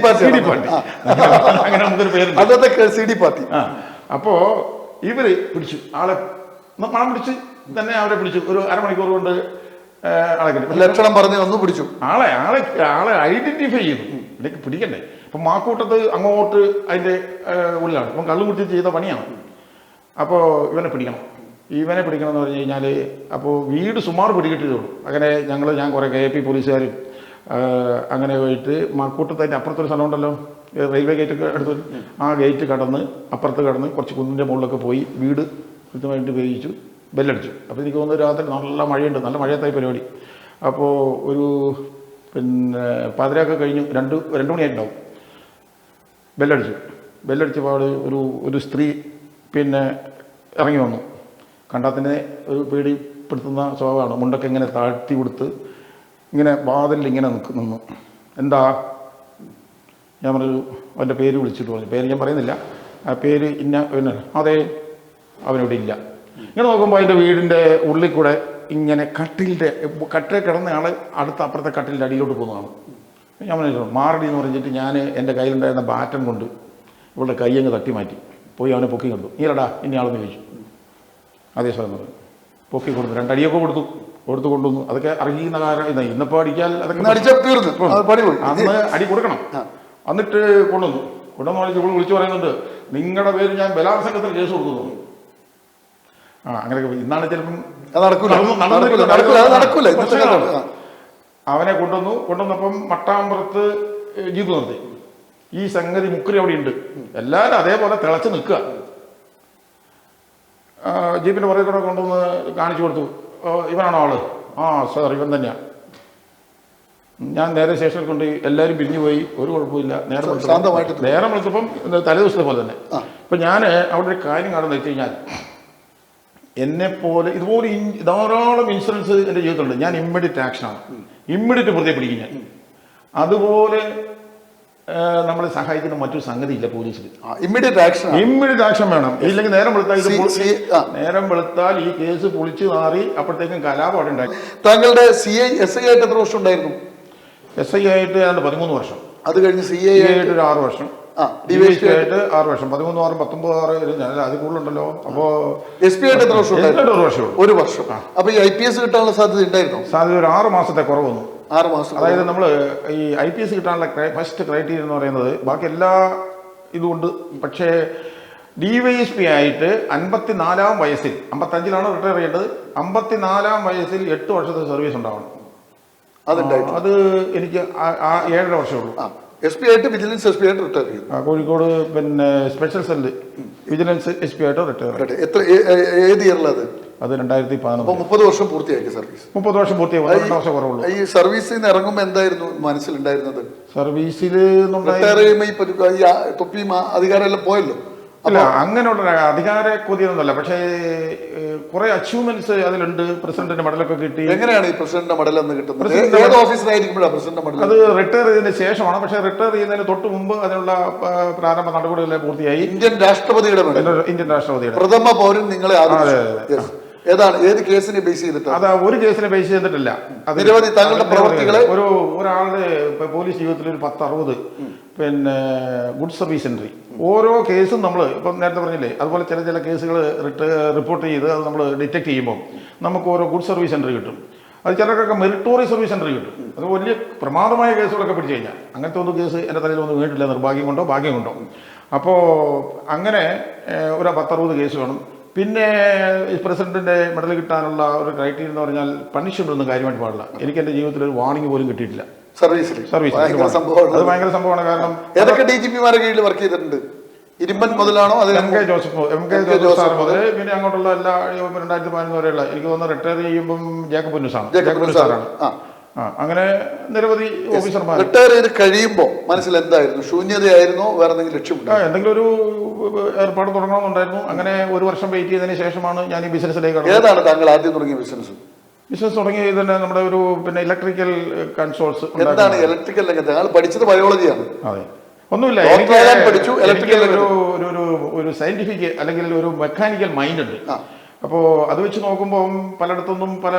[SPEAKER 2] അങ്ങനെ നമുക്കൊരു പേര്.
[SPEAKER 1] അപ്പോൾ
[SPEAKER 2] ഇവര് പിടിച്ചു ആളെ, മണം പിടിച്ച് തന്നെ അവരെ പിടിച്ചു. ഒരു അരമണിക്കൂർ കൊണ്ട് ആളെ കിട്ടി.
[SPEAKER 1] ലക്ഷണം പറഞ്ഞ് ഒന്ന് പിടിച്ചു.
[SPEAKER 2] ആളെ ഐഡന്റിഫൈ ചെയ്തു. എനിക്ക് പിടിക്കണ്ടേ. അപ്പം മാക്കൂട്ടത്ത് അങ്ങോട്ട് അതിൻ്റെ ഉള്ളിലാണ്. അപ്പം കള്ളു കുടിച്ച് ചെയ്ത പണിയാണ്. അപ്പോൾ ഇവനെ പിടിക്കണം എന്ന് പറഞ്ഞു കഴിഞ്ഞാൽ, അപ്പോൾ വീട് സുമാർ പിടികിട്ടിയതുള്ളൂ. അങ്ങനെ ഞാൻ കുറേ KAP പോലീസുകാരും അങ്ങനെ പോയിട്ട് കൂട്ടത്തതിൻ്റെ അപ്പുറത്തൊരു സ്ഥലം ഉണ്ടല്ലോ, റെയിൽവേ ഗേറ്റൊക്കെ അടുത്ത്, ആ ഗേറ്റ് കടന്ന് അപ്പുറത്ത് കടന്ന് കുറച്ച് കുന്നിൻ്റെ മുകളിലൊക്കെ പോയി വീട് കൃത്യമായിട്ട് ഉപയോഗിച്ചു, ബെല്ലടിച്ചു. അപ്പോൾ എനിക്ക് തോന്നുന്നു രാത്രി നല്ല മഴയുണ്ട്, നല്ല മഴയത്തായി പരിപാടി. അപ്പോൾ ഒരു പിന്നെ പാതിരയൊക്കെ കഴിഞ്ഞു, രണ്ട് മണിയായിട്ടുണ്ടാവും. ബെല്ലടിച്ചപാട് ഒരു സ്ത്രീ പിന്നെ ഇറങ്ങി വന്നു. കണ്ടാൽ തന്നെ ഒരു പേടിപ്പെടുത്തുന്ന സ്വഭാവമാണ്. മുണ്ടൊക്കെ ഇങ്ങനെ താഴ്ത്തി കൊടുത്ത് ഇങ്ങനെ വാതിലിൽ ഇങ്ങനെ നിന്നു. എന്താ? ഞാൻ പറഞ്ഞു അവൻ്റെ പേര് വിളിച്ചിട്ട് പറഞ്ഞു. പേര് ഞാൻ പറയുന്നില്ല. ആ പേര് ഇന്ന പിന്നെ അതെ, അവനിവിടെ ഇല്ല. ഇങ്ങനെ നോക്കുമ്പോൾ അതിൻ്റെ വീടിൻ്റെ ഉള്ളിൽ കൂടെ ഇങ്ങനെ കട്ടിൽ കിടന്ന ആൾ അടുത്ത അപ്പുറത്തെ കട്ടിലിൻ്റെ അടിയിലോട്ട് പോകുന്നതാണ്. ഞാൻ പറഞ്ഞു മാറടി എന്ന് പറഞ്ഞിട്ട് ഞാൻ എൻ്റെ കയ്യിലുണ്ടായിരുന്ന ബാറ്റം കൊണ്ട് ഇവളുടെ കൈ അങ്ങ് തട്ടി മാറ്റി പോയി അവനെ പൊക്കി കണ്ടു. നീലടാ ഇനി ആളെന്ന് ചോദിച്ചു. അതേ സ്വയം പറഞ്ഞു. പൊക്കി കൊടുത്തു, 2 അടിയൊക്കെ കൊടുത്തു കൊണ്ടുവന്നു. അതൊക്കെ അറിയുന്ന കാരണം ഇന്നിപ്പോൾ അടിക്കാൻ അതൊക്കെ അന്ന് അടി കൊടുക്കണം. എന്നിട്ട് കൊണ്ടുവന്ന് വിളിച്ചു പറയുന്നുണ്ട്, നിങ്ങളുടെ പേര് ഞാൻ ബലാത്സംഗത്തിന് കേസ് കൊടുക്കുന്നു. അങ്ങനെയൊക്കെ ഇന്നാണ് ചിലപ്പം അവനെ കൊണ്ടുവന്നപ്പം മട്ടാമ്പുറത്ത് ജീപ്പ് നിർത്തി. ഈ സംഗതി മുക്കുരി അവിടെ ഉണ്ട്, എല്ലാവരും അതേപോലെ തിളച്ച് നിൽക്കുക. ജീപ്പിൻ്റെ പുറകെ കൂടെ കൊണ്ടുവന്ന് കാണിച്ചു കൊടുത്തു. ഇവനാണോ ആള്? ആ സാർ ഇവൻ തന്നെയാണ്. ഞാൻ നേരെ സ്റ്റേഷനിൽ കൊണ്ട് എല്ലാവരും പിരിഞ്ഞു പോയി, ഒരു കുഴപ്പമില്ല. നേരം വെളുത്തപ്പം തലേദിവസത്തെ പോലെ തന്നെ. അപ്പം ഞാൻ അവിടെ ഒരു കാര്യം കാണുന്നത് വെച്ച് കഴിഞ്ഞാൽ, എന്നെപ്പോലെ ഇതുപോലെ ധാരാളം ഇൻഷുറൻസ് എൻ്റെ ജീവിതത്തിലുണ്ട്. ഞാൻ ഇമ്മീഡിയറ്റ് ആക്ഷനാണ്, ഇമ്മീഡിയറ്റ് പ്രതിയെ പിടിക്കും ഞാൻ. അതുപോലെ നമ്മളെ സഹായിക്കുന്ന മറ്റൊരു സംഗതി ഇല്ല പോലീസിൽ. ഇമ്മീഡിയറ്റ് ആക്ഷൻ വേണം. ഇല്ലെങ്കിൽ നേരം വെളുത്താൽ ഈ കേസ് പൊളിച്ച് മാറി അപ്പോഴത്തേക്കും കലാപം അവിടെ ഉണ്ടായി.
[SPEAKER 1] താങ്കളുടെ CI SI ആയിട്ട് എത്ര വർഷം ഉണ്ടായിരുന്നു?
[SPEAKER 2] SI ആയിട്ട് ഏതാണ്ട് 13 വർഷം.
[SPEAKER 1] അത് കഴിഞ്ഞ് CI
[SPEAKER 2] ആയിട്ട് ഒരു 6 വർഷം, DYSP ആയിട്ട് 6 വർഷം, 13 6 19 6 അത് കൂടുതലുണ്ടല്ലോ. അപ്പോ
[SPEAKER 1] SP ആയിട്ട് എത്ര വർഷം? 1 വർഷം. അപ്പൊ ഈ IPS കിട്ടാനുള്ള സാധ്യത ഉണ്ടായിരുന്നോ?
[SPEAKER 2] സാധ്യത ഒരു 6 മാസത്തെ കുറവ് വന്നു.
[SPEAKER 1] 6 മാസം.
[SPEAKER 2] അതായത് നമ്മൾ ഈ IPS കിട്ടാനുള്ള ഫസ്റ്റ് ക്രൈറ്റീരിയ എന്ന് പറയുന്നത് ബാക്കി എല്ലാ ഇതുകൊണ്ട്, പക്ഷേ DYSP ആയിട്ട് 54-ാം വയസ്സിൽ, 55-ലാണ് റിട്ടയർ ചെയ്യേണ്ടത്, 54-ാം വയസ്സിൽ 8 വർഷത്തെ സർവീസ് ഉണ്ടാവണം. അത് എനിക്ക് 7.5 വർഷമേ ഉള്ളൂ.
[SPEAKER 1] SP ആയിട്ട് വിജിലൻസ് SP ആയിട്ട് റിട്ടയർ ചെയ്തു.
[SPEAKER 2] കോഴിക്കോട് പിന്നെ സ്പെഷ്യൽ സെല്ല് വിജിലൻസ് SP ആയിട്ട് റിട്ടയർ.
[SPEAKER 1] ഏത് ഇയറിലത്?
[SPEAKER 2] അത് 2011.
[SPEAKER 1] 30 വർഷം പൂർത്തിയാക്കി സർവീസ്.
[SPEAKER 2] 30 വർഷം പൂർത്തിയായി, 2 വർഷം കുറവുള്ളൂ.
[SPEAKER 1] ഈ സർവീസിൽ നിന്ന് ഇറങ്ങുമ്പോൾ എന്തായിരുന്നു മനസ്സിലുണ്ടായിരുന്നത്?
[SPEAKER 2] സർവീസിൽ
[SPEAKER 1] റിട്ടയർ ചെയ്യുമ്പോൾ ഈ തൊപ്പിയും അധികാരം എല്ലാം പോയല്ലോ.
[SPEAKER 2] അല്ല, അങ്ങനെയുള്ള അധികാര കൊതിയൊന്നുമല്ല. പക്ഷേ കുറെ അച്ചീവ്മെന്റ്സ് അതിലുണ്ട്. പ്രസിഡന്റിന്റെ മെഡലൊക്കെ കിട്ടി.
[SPEAKER 1] എങ്ങനെയാണ് ഈ പ്രസിഡന്റിന്റെ മെഡൽ എന്ന് കിട്ടുന്നത്? ഏത് ഓഫീസറായിരിക്കുമ്പോഴാണ് പ്രസിഡന്റിന്റെ മെഡൽ?
[SPEAKER 2] അത് റിട്ടയർ ചെയ്തതിന് ശേഷമാണ്. പക്ഷേ റിട്ടയർ ചെയ്യുന്നതിന് തൊട്ട് മുമ്പ് അതിനുള്ള പ്രാരംഭ നടപടികളെല്ലാം പൂർത്തിയായി.
[SPEAKER 1] ഇന്ത്യൻ രാഷ്ട്രപതിയുടെ പ്രഥമ പൗരൻ നിങ്ങളെ ഏതാണ്? ഏത് കേസിനെ ബേസ് ചെയ്തിട്ടാണ്?
[SPEAKER 2] അത് ഒരു കേസിനെ ബേസ് ചെയ്തിട്ടില്ല.
[SPEAKER 1] നിരവധി താങ്കളുടെ പ്രവർത്തികളെ
[SPEAKER 2] ഒരാളുടെ പോലീസ് ജീവിതത്തിൽ ഒരു 10-60 പിന്നെ ഗുഡ് സർവീസ് എൻട്രി. ഓരോ കേസും നമ്മൾ ഇപ്പം നേരത്തെ പറഞ്ഞില്ലേ, അതുപോലെ ചില കേസുകൾ റിപ്പോർട്ട് ചെയ്ത് അത് നമ്മൾ ഡിറ്റക്ട് ചെയ്യുമ്പോൾ നമുക്ക് ഓരോ ഗുഡ് സർവീസ് എൻട്രി കിട്ടും. അത് ചിലർക്കൊക്കെ മെറിറ്റോറിയസ് സർവീസ് എൻട്രി കിട്ടും. അത് വലിയ പ്രമാദമായ കേസുകളൊക്കെ പിടിച്ചു കഴിഞ്ഞാൽ. അങ്ങനത്തെ ഒന്നും കേസ് എൻ്റെ തലയിൽ ഒന്നും വീണിട്ടില്ല, നിർഭാഗ്യം കൊണ്ടോ ഭാഗ്യം കൊണ്ടോ. അപ്പോൾ അങ്ങനെ ഒരു 10-60 കേസ് വേണം. പിന്നെ പ്രസിഡന്റിന്റെ മെഡൽ കിട്ടാനുള്ള ഒരു ക്രൈറ്റീരിയ എന്ന് പറഞ്ഞാൽ പണിഷ്മെന്റ് ഒന്നും കാര്യമായിട്ട് പാടില്ല. എനിക്ക് എൻ്റെ ജീവിതത്തിൽ ഒരു വാർണിംഗ് പോലും കിട്ടിയിട്ടില്ല സർവീസിൽ. അത് ഭയങ്കര സംഭവമാണ്. കാരണം
[SPEAKER 1] ഏതൊക്കെ DGP-മാരെ കീഴിൽ വർക്ക് ചെയ്തിട്ടുണ്ട്? ഇരുമ്പൻ മുതലാണോ?
[SPEAKER 2] MK ജോസഫ് സാർ മുതൽ പിന്നെ അങ്ങോട്ടുള്ള എല്ലാ 2011 വരെയുള്ള, എനിക്ക് തോന്നുന്നു റിട്ടയർ ചെയ്യുമ്പം ജേക്കബ് പുന്നൂസാണ് സാറാണ്. അങ്ങനെ നിരവധി ഓഫീസർമാർ.
[SPEAKER 1] റിട്ടയർ ചെയ്ത് കഴിയുമ്പോൾ മനസ്സിൽ എന്തായിരുന്നു? ശൂന്യതയായിരുന്നോ? വേറെ എന്തെങ്കിലും ലക്ഷ്യമുണ്ടോ?
[SPEAKER 2] എന്തെങ്കിലും ഒരു ഏർപ്പാട് തുടങ്ങണമെന്നുണ്ടായിരുന്നു. അങ്ങനെ 1 വർഷം വെയിറ്റ് ചെയ്തതിന് ശേഷമാണ് ഞാൻ ഈ ബിസിനസ്സിലേക്ക്.
[SPEAKER 1] ഏതാണ് താങ്കൾ ആദ്യം തുടങ്ങിയ ബിസിനസ്
[SPEAKER 2] തുടങ്ങി തന്നെ നമ്മുടെ ഒരു പിന്നെ ഇലക്ട്രിക്കൽ കൺസോൾസ്.
[SPEAKER 1] എന്താണ് ഇലക്ട്രിക്കൽ രംഗത്ത്? താങ്കൾ പഠിച്ചത് ബയോളജിയാണ്.
[SPEAKER 2] അതെ, ഒന്നുമില്ല. എനിക്ക് ഒരു സയന്റിഫിക് അല്ലെങ്കിൽ ഒരു മെക്കാനിക്കൽ മൈൻഡ് ഉണ്ട്. അപ്പോൾ അത് വെച്ച് നോക്കുമ്പം പലയിടത്തുനിന്നും പല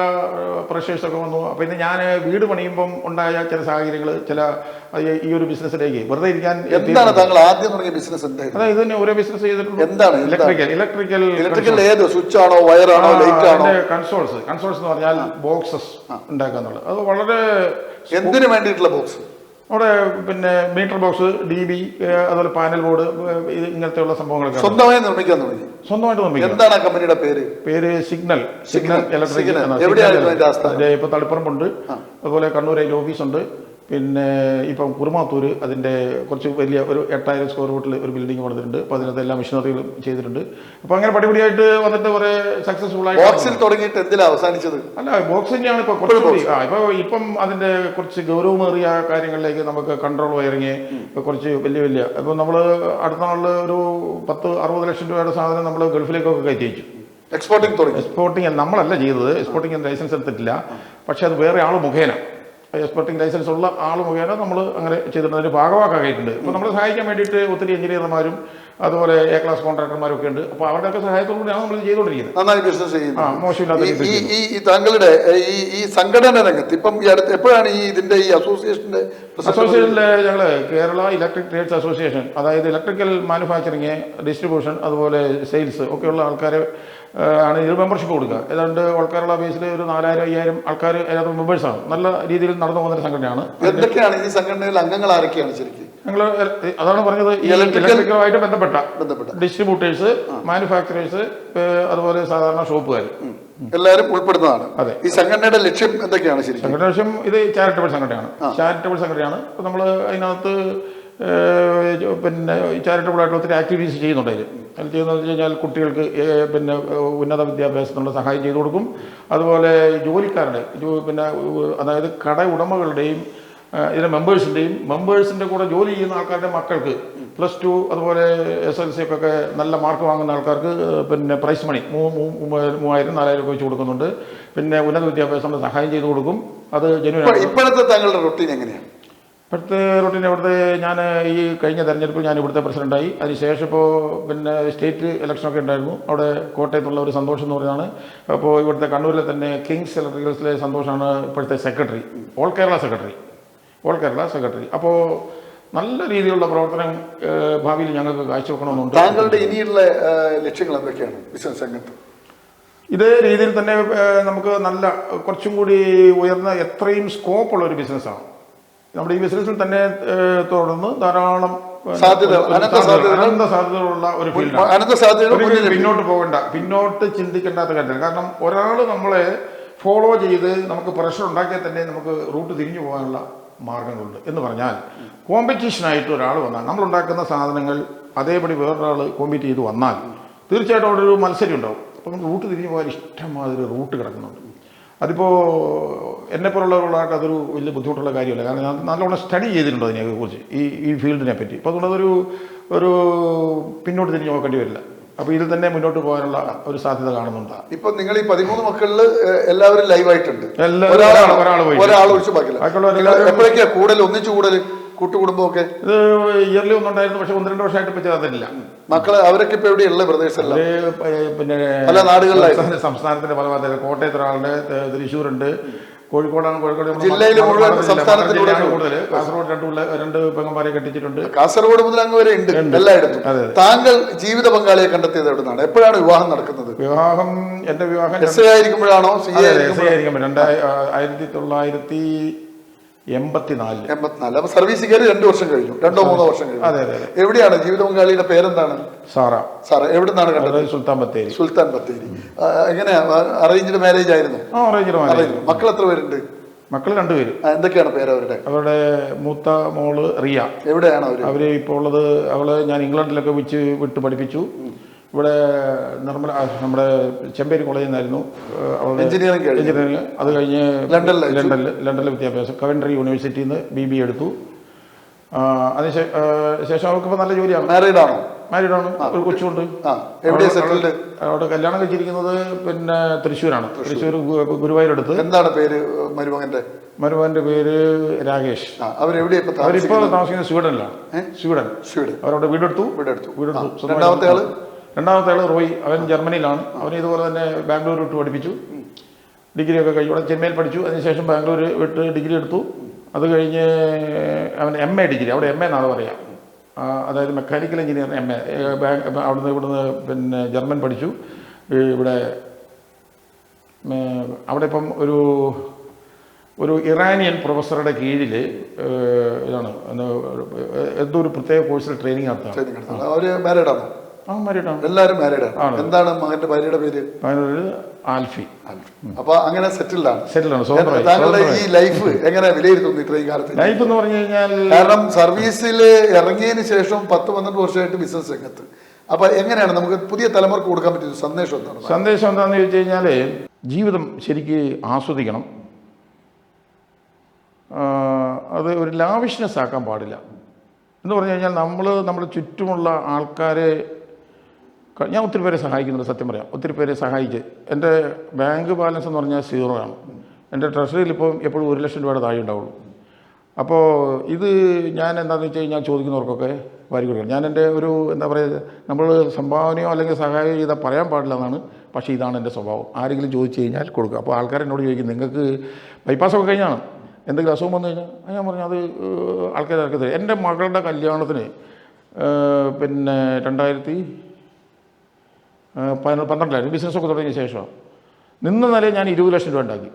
[SPEAKER 2] പ്രഷേഴ്സൊക്കെ വന്നു. അപ്പോൾ ഇന്ന് ഞാൻ വീട് പണിയുമ്പം ഉണ്ടായ ചില സാഹചര്യങ്ങൾ, ചില ഈ ഒരു ബിസിനസ്സിലേക്ക് വെറുതെ ഇരിക്കാൻ.
[SPEAKER 1] എന്താണ് താങ്കൾ ആദ്യം തുടങ്ങിയ ബിസിനസ്?
[SPEAKER 2] അതായത് തന്നെ ഓരോ ബിസിനസ് ചെയ്തിട്ടുണ്ട്.
[SPEAKER 1] എന്താണ്
[SPEAKER 2] ഇലക്ട്രിക്കൽ
[SPEAKER 1] ഏത് സ്വിച്ച് ആണോ, വയറാണോ, ലൈറ്റ് ആണോ?
[SPEAKER 2] കൺസോൾസ് എന്ന് പറഞ്ഞാൽ ബോക്സസ് ഉണ്ടാക്കാന്നുള്ളത്. അത് വളരെ
[SPEAKER 1] എന്തിനു വേണ്ടിയിട്ടുള്ള ബോക്സ്?
[SPEAKER 2] അവിടെ പിന്നെ മീറ്റർ ബോക്സ്, DB, അതുപോലെ പാനൽ ബോർഡ്, ഇങ്ങനത്തെയുള്ള സംഭവങ്ങളൊക്കെ
[SPEAKER 1] സ്വന്തമായി നിർമ്മിക്കാൻ തുടങ്ങി.
[SPEAKER 2] സ്വന്തമായിട്ട് നിർമ്മിക്കും.
[SPEAKER 1] എന്താണ് ആ കമ്പനിയുടെ പേര്?
[SPEAKER 2] Signal electrical. ഇപ്പൊ തളിപ്പറമ്പുണ്ട്, അതുപോലെ കണ്ണൂർ അതിന്റെ ഓഫീസുണ്ട്. പിന്നെ ഇപ്പം കുറുമാത്തൂർ അതിൻ്റെ കുറച്ച് വലിയ ഒരു 8000 സ്ക്വയർ ഫീറ്റിൽ ഒരു ബിൽഡിംഗ് പണിതിട്ടുണ്ട്. അപ്പോൾ അതിനകത്ത് എല്ലാ മെഷീനറികളും ചെയ്തിട്ടുണ്ട്. അപ്പോൾ അങ്ങനെ പടിപടിയായിട്ട് വന്നിട്ട് കുറേ സക്സസ്ഫുൾ ആയിട്ട്
[SPEAKER 1] ബോക്സിൽ തുടങ്ങിയിട്ട് എന്തിനാ അവസാനിച്ചത്?
[SPEAKER 2] അല്ല, ബോക്സ് തന്നെയാണ് ഇപ്പോൾ കുറച്ചുകൂടി. ഇപ്പം അതിൻ്റെ കുറച്ച് ഗൗരവമേറിയ കാര്യങ്ങളിലേക്ക് നമുക്ക് കൺട്രോൾ വയറിങ് കുറച്ച് വലിയ ഇപ്പം നമ്മൾ അടുത്ത നാളിൽ ഒരു 10-60 ലക്ഷം രൂപയുടെ സാധനം നമ്മൾ ഗൾഫിലേക്കൊക്കെ കയറ്റി അയച്ചു. എക്സ്പോർട്ടിങ് നമ്മളല്ല ചെയ്തത്, എക്സ്പോർട്ടിങ് ലൈസൻസ് എടുത്തിട്ടില്ല. പക്ഷെ അത് വേറെ ആൾ മുഖേന, എക്സ്പോർട്ടിംഗ് ലൈസൻസ് ഉള്ള ആൾ മുഖേന നമ്മൾ അങ്ങനെ ചെയ്തിട്ടുണ്ട്. അതിൻ്റെ ഭാഗമാക്കായിട്ടുണ്ട്. ഇപ്പോൾ നമ്മളെ സഹായിക്കാൻ വേണ്ടിയിട്ട് ഒത്തിരി എഞ്ചിനീയർമാരും അതുപോലെ എ ക്ലാസ് കോൺട്രാക്ടർമാരും ഒക്കെ ഉണ്ട്. അപ്പോൾ അവരുടെയൊക്കെ സഹായത്തോടുകൂടിയാണ് നമ്മൾ ചെയ്തുകൊണ്ടിരിക്കുന്നത്.
[SPEAKER 1] നന്നായി ബിസിനസ് ചെയ്യുന്നു.
[SPEAKER 2] മോശമില്ലാത്ത
[SPEAKER 1] ഈ താങ്കളുടെ ഈ സംഘടന രംഗത്ത് ഇപ്പം ഈ അടുത്ത് എപ്പോഴാണ് ഇതിന്റെ ഈ അസോസിയേഷനിലെ
[SPEAKER 2] ഞങ്ങൾ കേരള ഇലക്ട്രിക് ട്രേഡ്സ് അസോസിയേഷൻ, അതായത് ഇലക്ട്രിക്കൽ മാനുഫാക്ചറിങ്, ഡിസ്ട്രിബ്യൂഷൻ, അതുപോലെ സെയിൽസ് ഒക്കെയുള്ള ആൾക്കാരെ ആണ് ഇതിൽ മെമ്പർഷിപ്പ് കൊടുക്കുക. ഏതാണ്ട് ഓൾ കേരള ബേസിൽ ഒരു 4000-5000 ആൾക്കാർ അതിനകത്ത് മെമ്പേഴ്സാണ്. നല്ല രീതിയിൽ നടന്നു പോകുന്ന സംഘടനയാണ്.
[SPEAKER 1] എന്തൊക്കെയാണ് ഈ സംഘടനയിൽ അംഗങ്ങൾ ആരൊക്കെയാണ് ശരിക്കും?
[SPEAKER 2] ഞങ്ങൾ അതാണ് പറഞ്ഞത്, ഈ ഇലക്ട്രിക്കലുമായിട്ട് ബന്ധപ്പെട്ട ഡിസ്ട്രിബ്യൂട്ടേഴ്സ്, മാനുഫാക്ചറേഴ്സ്, അതുപോലെ സാധാരണ ഷോപ്പുകാർ
[SPEAKER 1] എല്ലാവരും ഉൾപ്പെടുന്നതാണ്.
[SPEAKER 2] അതെ.
[SPEAKER 1] ഈ സംഘടനയുടെ ലക്ഷ്യം എന്തൊക്കെയാണ് ശരിക്കും?
[SPEAKER 2] സംഘടന ലക്ഷ്യം ഇത് ചാരിറ്റബിൾ സംഘടനയാണ്. അപ്പോൾ നമ്മൾ അതിനകത്ത് പിന്നെ ചാരിറ്റബിൾ ആയിട്ട് ഒത്തിരി ആക്ടിവിറ്റീസ് ചെയ്യുന്നുണ്ട്. അതിൽ ചെയ്യുന്നതെന്ന് വെച്ച് കഴിഞ്ഞാൽ കുട്ടികൾക്ക് പിന്നെ ഉന്നത വിദ്യാഭ്യാസത്തിനുള്ള സഹായം ചെയ്തു കൊടുക്കും. അതുപോലെ ജോലിക്കാരുടെ പിന്നെ അതായത് കട ഉടമകളുടെയും ഇതിലെ മെമ്പേഴ്സിൻ്റെ കൂടെ ജോലി ചെയ്യുന്ന ആൾക്കാരുടെ മക്കൾക്ക് +2 അതുപോലെ SLC ഒക്കെ നല്ല മാർക്ക് വാങ്ങുന്ന ആൾക്കാർക്ക് പിന്നെ പ്രൈസ് മണി 3000-4000 ഒക്കെ വെച്ച് കൊടുക്കുന്നുണ്ട്. പിന്നെ ഉന്നത വിദ്യാഭ്യാസത്തിനുള്ള സഹായം ചെയ്തു കൊടുക്കും. അത് ജനുവരി.
[SPEAKER 1] ഇപ്പോഴത്തെ താങ്കളുടെ റൊട്ടീൻ എങ്ങനെയാണ്?
[SPEAKER 2] ഇപ്പോഴത്തെ റൊട്ടീൻ ഇവിടുത്തെ ഞാൻ ഈ കഴിഞ്ഞ തെരഞ്ഞെടുപ്പിൽ ഞാൻ ഇവിടുത്തെ പ്രസിഡൻ്റായി. അതിനുശേഷം ഇപ്പോൾ പിന്നെ സ്റ്റേറ്റ് ഇലക്ഷനൊക്കെ ഉണ്ടായിരുന്നു. അവിടെ കോട്ടയത്തുള്ള ഒരു സന്തോഷം എന്ന് പറയുന്നതാണ്. അപ്പോൾ ഇവിടുത്തെ കണ്ണൂരിലെ തന്നെ കിങ്സ് ഇലക്ട്രിക്കൽസിലെ സന്തോഷമാണ് ഇപ്പോഴത്തെ സെക്രട്ടറി, ഓൾ കേരള സെക്രട്ടറി. അപ്പോൾ നല്ല രീതിയിലുള്ള പ്രവർത്തനം ഭാവിയിൽ ഞങ്ങൾക്ക് കാഴ്ചവെക്കണമെന്നുണ്ട്.
[SPEAKER 1] താങ്കളുടെ ഇനിയുള്ള ലക്ഷ്യങ്ങൾ എന്തൊക്കെയാണ് ബിസിനസ് രംഗത്ത്?
[SPEAKER 2] ഇതേ രീതിയിൽ തന്നെ നമുക്ക് നല്ല കുറച്ചും കൂടി ഉയർന്ന എത്രയും സ്കോപ്പുള്ള ഒരു ബിസിനസ്സാണ്. നമ്മുടെ ഈ ബിസിനസ്സിൽ തന്നെ തുടർന്ന് ധാരാളം അനന്ത സാധ്യതകളുള്ള ഒരു ഫീൽഡാണ്. പിന്നോട്ട് പോകേണ്ട, പിന്നോട്ട് ചിന്തിക്കേണ്ടാത്ത കാര്യത്തിൽ. കാരണം ഒരാൾ നമ്മളെ ഫോളോ ചെയ്ത് നമുക്ക് പ്രഷർ ഉണ്ടാക്കിയാൽ തന്നെ നമുക്ക് റൂട്ട് തിരിഞ്ഞു പോകാനുള്ള മാർഗങ്ങളുണ്ട്. എന്ന് പറഞ്ഞാൽ കോമ്പറ്റീഷനായിട്ട് ഒരാൾ വന്നാൽ നമ്മളുണ്ടാക്കുന്ന സാധനങ്ങൾ അതേപടി വേറൊരാൾ കോമ്പീറ്റ് ചെയ്ത് വന്നാൽ തീർച്ചയായിട്ടും അവിടെ ഒരു മത്സരം ഉണ്ടാവും. അപ്പം റൂട്ട് തിരിഞ്ഞു പോകാൻ ഇഷ്ടംമാതിരി റൂട്ട് കിടക്കുന്നുണ്ട്. അതിപ്പോൾ എന്നെപ്പോലുള്ളവരുള്ളവർക്ക് അതൊരു വലിയ ബുദ്ധിമുട്ടുള്ള കാര്യമല്ല. കാരണം ഞാൻ നല്ലോണം സ്റ്റഡി ചെയ്തിട്ടുണ്ട് അതിനെക്കുറിച്ച്, ഈ ഫീൽഡിനെ പറ്റി. അപ്പോൾ അതുകൊണ്ട് ഒരു പിന്നോട്ട് തിരിഞ്ഞു നോക്കേണ്ടി വരില്ല. അപ്പോൾ ഇതിൽ തന്നെ മുന്നോട്ട് പോകാനുള്ള ഒരു സാധ്യത കാണുന്നുണ്ട്.
[SPEAKER 1] ഇപ്പൊ നിങ്ങൾ ഈ 13 മക്കളിൽ എല്ലാവരും ലൈവായിട്ടുണ്ട്.
[SPEAKER 2] ഒരാൾ
[SPEAKER 1] ഒഴിച്ച് എപ്പോഴൊക്കെയാ ഒന്നിച്ചു കൂടൽ കൂട്ടുകുടുംബമൊക്കെ?
[SPEAKER 2] ഇത് ഇയർലി ഒന്നുണ്ടായിരുന്നു. പക്ഷെ 1-2 വർഷമായിട്ട് ഇപ്പൊ ചേർന്നില്ല.
[SPEAKER 1] മക്കള് അവരൊക്കെ ഇപ്പൊ എവിടെയുള്ള പ്രദേശമല്ല,
[SPEAKER 2] പിന്നെ
[SPEAKER 1] പല നാടുകളിലായി
[SPEAKER 2] സംസ്ഥാനത്തിന്റെ പല ഭാഗത്ത്. കോട്ടയത്ത് ഒരാളുണ്ട്, തൃശ്ശൂരുണ്ട്, കോഴിക്കോടാണ്. കോഴിക്കോട്
[SPEAKER 1] ജില്ലയിൽ മുഴുവൻ സംസ്ഥാനത്തിലൂടെ
[SPEAKER 2] കൂടുതൽ. കാസർഗോഡ് 2 പെങ്ങന്മാരെ കെട്ടിച്ചിട്ടുണ്ട്.
[SPEAKER 1] കാസർഗോഡ് മുതൽ അങ്ങ് വരെ ഉണ്ട് എല്ലായിടത്തും. താങ്കൾ ജീവിത പങ്കാളിയെ കണ്ടെത്തിയത് എവിടെ നിന്നാണ്? എപ്പോഴാണ് വിവാഹം നടക്കുന്നത്?
[SPEAKER 2] എന്റെ വിവാഹം
[SPEAKER 1] SI ആയിരിക്കുമ്പോഴാണോ CA
[SPEAKER 2] ആയിരിക്കുമ്പോൾ 1984.
[SPEAKER 1] അപ്പൊ സർവീസ് കയറി 2 വർഷം കഴിഞ്ഞു, 2-3 വർഷം കഴിഞ്ഞു.
[SPEAKER 2] അതെ.
[SPEAKER 1] എവിടെയാണ് ജീവിത പങ്കാളിയുടെ പേരെന്താണ്?
[SPEAKER 2] സാറ. എവിടെ നിന്നാണ് കണ്ടത്? സുൽത്താൻ ബത്തേരി.
[SPEAKER 1] എങ്ങനെയാ, അറേഞ്ച്ഡ് മാരേജ് ആയിരുന്നു? മക്കൾ എത്ര പേരുണ്ട്?
[SPEAKER 2] മക്കൾ 2 പേര്.
[SPEAKER 1] എന്തൊക്കെയാണ് പേര് അവരുടെ?
[SPEAKER 2] അവരുടെ മൂത്ത മോള് റിയ.
[SPEAKER 1] എവിടെയാണ്
[SPEAKER 2] അവര് ഇപ്പോൾ ഉള്ളത്? അവള് ഞാൻ ഇംഗ്ലണ്ടിലൊക്കെ വിട്ട് പഠിപ്പിച്ചു. ഇവിടെ നമ്മുടെ ചെമ്പേരി കോളേജിൽ നിന്നായിരുന്നു എഞ്ചിനീയറിംഗ്. അത് കഴിഞ്ഞ് ലണ്ടനിലെ വിദ്യാഭ്യാസം, കവൻട്രി യൂണിവേഴ്സിറ്റിയിൽ നിന്ന് BBA എടുത്തു. അതിനുശേഷം അവർക്ക് നല്ല ജോലിയാണ്.
[SPEAKER 1] മാരീഡാണ്,
[SPEAKER 2] ഒരു കൊച്ചുണ്ട്. അവിടെ കല്യാണം കഴിച്ചിരിക്കുന്നത് പിന്നെ തൃശ്ശൂരാണ്. തൃശ്ശൂർ ഗുരുവായൂരെടുത്ത്.
[SPEAKER 1] എന്താണ് പേര്
[SPEAKER 2] മരുമകന്റെ പേര് രാകേഷ്. അവരിപ്പോ താമസിക്കുന്നത് സ്വീഡനിലാണ്. സ്വീഡൻ. അവരവിടെ വീടെടുത്തു. രണ്ടാമത്തെ ആള് റോയ്. അവൻ ജർമ്മനിയിലാണ്. അവൻ ഇതുപോലെ തന്നെ ബാംഗ്ലൂർ വിട്ട് പഠിപ്പിച്ചു. ഡിഗ്രി ഒക്കെ കഴിഞ്ഞു. ഇവിടെ ചെന്നൈയിൽ പഠിച്ചു. അതിനുശേഷം ബാംഗ്ലൂർ വിട്ട് ഡിഗ്രി എടുത്തു. അത് കഴിഞ്ഞ് അവൻ MA ഡിഗ്രി, അവിടെ MA എന്നാണ് പറയാം, അതായത് മെക്കാനിക്കൽ എഞ്ചിനീയർ MA. ഇവിടുന്ന് പിന്നെ ജർമ്മൻ പഠിച്ചു. ഇവിടെ ഇപ്പം ഒരു ഇറാനിയൻ പ്രൊഫസറുടെ കീഴിൽ ഇതാണ് എന്തോ ഒരു പ്രത്യേക കോഴ്സിൽ ട്രെയിനിങ് നടത്താം.
[SPEAKER 1] എല്ലാവരും മാരീഡാണ്. എന്താണ് മകന്റെ ഭാര്യയുടെ പേര്?
[SPEAKER 2] ആൽഫി.
[SPEAKER 1] അപ്പൊ അങ്ങനെ സെറ്റിൽഡാണ്.
[SPEAKER 2] സൂപ്പറായി.
[SPEAKER 1] താങ്കളുടെ ഈ ലൈഫ് എങ്ങനെ വിലയിരുത്തുന്നു ഇത്രയും കാലത്ത്?
[SPEAKER 2] ലൈഫ് എന്ന് പറഞ്ഞു കഴിഞ്ഞാൽ,
[SPEAKER 1] കാരണം സർവീസിൽ ഇറങ്ങിയതിന് ശേഷം 10-12 വർഷമായിട്ട് ബിസിനസ് രംഗത്ത്. അപ്പൊ എങ്ങനെയാണ് നമുക്ക് പുതിയ തലമുറക്ക് കൊടുക്കാൻ പറ്റിയ സന്ദേശം എന്താണ്?
[SPEAKER 2] സന്ദേശം എന്താണെന്ന് ചോദിച്ചു കഴിഞ്ഞാൽ, ജീവിതം ശരിക്ക് ആസ്വദിക്കണം. അത് ഒരു ലാവിഷ്നെസ് ആക്കാൻ പാടില്ല. എന്ന് പറഞ്ഞു കഴിഞ്ഞാൽ നമ്മുടെ ചുറ്റുമുള്ള ആൾക്കാരെ ഞാൻ ഒത്തിരി പേരെ സഹായിക്കുന്നുണ്ട്. സത്യം പറയാം, ഒത്തിരി പേരെ സഹായിച്ച് എൻ്റെ ബാങ്ക് ബാലൻസ് എന്ന് പറഞ്ഞാൽ 0 ആണ്. എൻ്റെ ട്രഷറിയിൽ ഇപ്പോൾ എപ്പോഴും 1 ലക്ഷം രൂപയുടെ താഴെ ഉണ്ടാവുള്ളൂ. അപ്പോൾ ഇത് ഞാൻ എന്താണെന്ന് വെച്ച് കഴിഞ്ഞാൽ ചോദിക്കുന്നവർക്കൊക്കെ വാരി കൊടുക്കണം. ഞാൻ എൻ്റെ ഒരു എന്താ പറയുക, നമ്മൾ സംഭാവനയോ അല്ലെങ്കിൽ സഹായം ചെയ്താൽ പറയാൻ പാടില്ല എന്നാണ്. പക്ഷേ ഇതാണ് എൻ്റെ സ്വഭാവം. ആരെങ്കിലും ചോദിച്ചു കഴിഞ്ഞാൽ കൊടുക്കുക. അപ്പോൾ ആൾക്കാർ എന്നോട് ചോദിക്കും, നിങ്ങൾക്ക് ബൈപ്പാസൊക്കെ കഴിഞ്ഞാണ്, എന്തെങ്കിലും അസുഖം വന്നു കഴിഞ്ഞാൽ ഞാൻ പറഞ്ഞു അത് ആൾക്കാർക്ക് തരും. എൻ്റെ മകളുടെ കല്യാണത്തിന് പിന്നെ 2012 ബിസിനസ്സൊക്കെ തുടങ്ങിയ ശേഷം നിന്ന നിലയിൽ ഞാൻ 20 ലക്ഷം രൂപ ഉണ്ടാക്കി.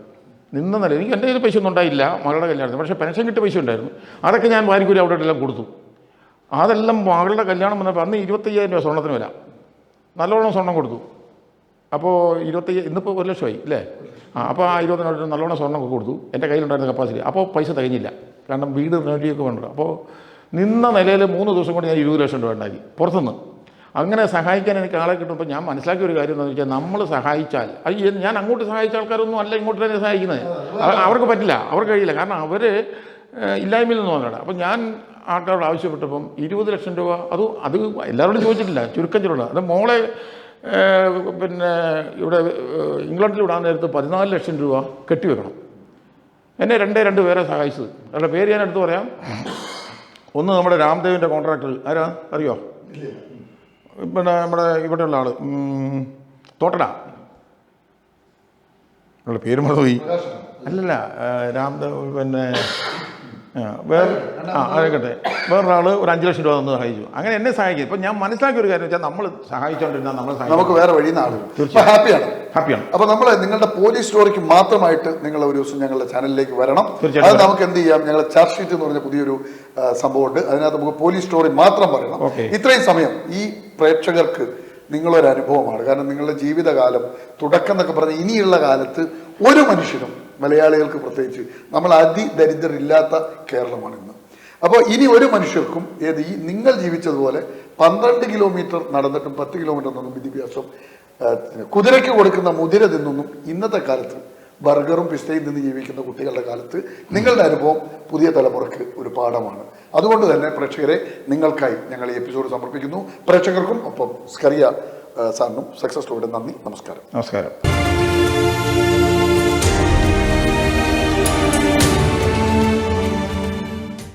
[SPEAKER 2] നിന്ന നിലയിൽ എനിക്ക് എൻ്റെ കയ്യിൽ പൈസ ഒന്നും ഉണ്ടായില്ല മകളുടെ കല്യാണത്തിന്. പക്ഷേ പെൻഷൻ കിട്ടിയ പൈസ ഉണ്ടായിരുന്നു. അതൊക്കെ ഞാൻ വാരിക്കൂരി അവിടെ എല്ലാം കൊടുത്തു. അതെല്ലാം മകളുടെ കല്യാണം വന്നപ്പോൾ അന്ന് 25,000 രൂപ സ്വർണ്ണത്തിന് വില. നല്ലോണം സ്വർണ്ണം കൊടുത്തു. അപ്പോൾ 25, ഇന്നിപ്പോൾ 1 ലക്ഷമായി അല്ലേ? അപ്പോൾ ആ 20 നല്ലോണം സ്വർണ്ണമൊക്കെ കൊടുത്തു. എൻ്റെ കയ്യിലുണ്ടായിരുന്ന കപ്പാസിറ്റി. അപ്പോൾ പൈസ തികഞ്ഞില്ല, കാരണം വീട് റെഡിയൊക്കെ വേണ്ടത്. അപ്പോൾ നിന്ന നിലയിൽ 3 ദിവസം കൊണ്ട് ഞാൻ 20 ലക്ഷം രൂപ ഉണ്ടാക്കി പുറത്തുനിന്ന്. അങ്ങനെ സഹായിക്കാൻ എനിക്ക് ആളെ കിട്ടുമ്പോൾ ഞാൻ മനസ്സിലാക്കിയ ഒരു കാര്യം എന്താണെന്ന് വെച്ചാൽ, നമ്മൾ സഹായിച്ചാൽ ഞാൻ അങ്ങോട്ട് സഹായിച്ച ആൾക്കാരൊന്നും അല്ല ഇങ്ങോട്ട് തന്നെ സഹായിക്കുന്നത്. അവർക്ക് പറ്റില്ല, അവർക്ക് കഴിയില്ല, കാരണം അവർ ഇല്ലായ്മയിൽ നിന്ന് വന്നതാണ്. അപ്പം ഞാൻ ആൾക്കാരോട് ആവശ്യപ്പെട്ടപ്പം 20 ലക്ഷം രൂപ അത് എല്ലാവരോടും ചോദിച്ചിട്ടില്ല, ചുരുക്കം ചിലരുണ്ട്. അത് മോളെ പിന്നെ ഇവിടെ ഇംഗ്ലണ്ടിൽ വിടാൻ നേരത്ത് 14 ലക്ഷം രൂപ കെട്ടിവെക്കണം. എന്നെ 2 പേരെ സഹായിച്ചത്. അവരുടെ പേര് ഞാൻ എടുത്ത് പറയാം. ഒന്ന് നമ്മുടെ രാംദേവിൻ്റെ കോൺട്രാക്ടർ, ആരാ അറിയോ? പിന്നെ നമ്മുടെ ഇവിടെയുള്ള ആൾ തോട്ടട, അവരുടെ പേര് മറന്നുപോയി. അല്ലല്ല, രാംദേവ് പിന്നെ ആയിക്കട്ടെ, വേറൊരാൾ ഒരു 5 ലക്ഷം രൂപ തന്ന് സഹായിച്ചു. അങ്ങനെ എന്നെ സഹായിക്കും. ഇപ്പം ഞാൻ മനസ്സിലാക്കിയ ഒരു കാര്യം വെച്ചാൽ, നമ്മൾ സഹായിച്ചുകൊണ്ടിരുന്നാൽ നമുക്ക് വേറെ വഴി ഹാപ്പിയാണ്.
[SPEAKER 1] അപ്പൊ നമ്മൾ നിങ്ങളുടെ പോലീസ് സ്റ്റോറിക്ക് മാത്രമായിട്ട് നിങ്ങൾ ഒരു ദിവസം ഞങ്ങളുടെ ചാനലിലേക്ക് വരണം. അത് നമുക്ക് എന്ത് ചെയ്യാം, ഞങ്ങളുടെ ചാർജ് ഷീറ്റ് എന്ന് പറഞ്ഞ പുതിയൊരു സംഭവമുണ്ട്. അതിനകത്ത് നമുക്ക് പോലീസ് സ്റ്റോറി മാത്രം പറയണം. ഇത്രയും സമയം ഈ പ്രേക്ഷകർക്ക് നിങ്ങളൊരു അനുഭവമാണ്. കാരണം നിങ്ങളുടെ ജീവിതകാലം തുടക്കം എന്നൊക്കെ പറഞ്ഞാൽ, ഇനിയുള്ള കാലത്ത് ഒരു മനുഷ്യനും, മലയാളികൾക്ക് പ്രത്യേകിച്ച്, നമ്മൾ അതിദരിദ്രരില്ലാത്ത കേരളമാണ് ഇന്ന്. അപ്പോൾ ഇനി ഒരു മനുഷ്യർക്കും ഈ നിങ്ങൾ ജീവിച്ചതുപോലെ 12 കിലോമീറ്റർ നടന്നിട്ടും 10 കിലോമീറ്റർ നിന്നും വിദ്യാഭ്യാസം, കുതിരയ്ക്ക് കൊടുക്കുന്ന മുതിര തിന്നൊന്നും ഇന്നത്തെ കാലത്ത് ബർഗറും പിസ്തയും നിന്ന് ജീവിക്കുന്ന കുട്ടികളുടെ കാലത്ത് നിങ്ങളുടെ അനുഭവം പുതിയ തലമുറയ്ക്ക് ഒരു പാഠമാണ്. അതുകൊണ്ട് തന്നെ പ്രേക്ഷകരെ, നിങ്ങൾക്കായി ഞങ്ങൾ ഈ എപ്പിസോഡ് സമർപ്പിക്കുന്നു. പ്രേക്ഷകർക്കും ഒപ്പം സ്കറിയ സാറിനും സക്സസ് സ്റ്റോറിയുടെ നന്ദി. നമസ്കാരം.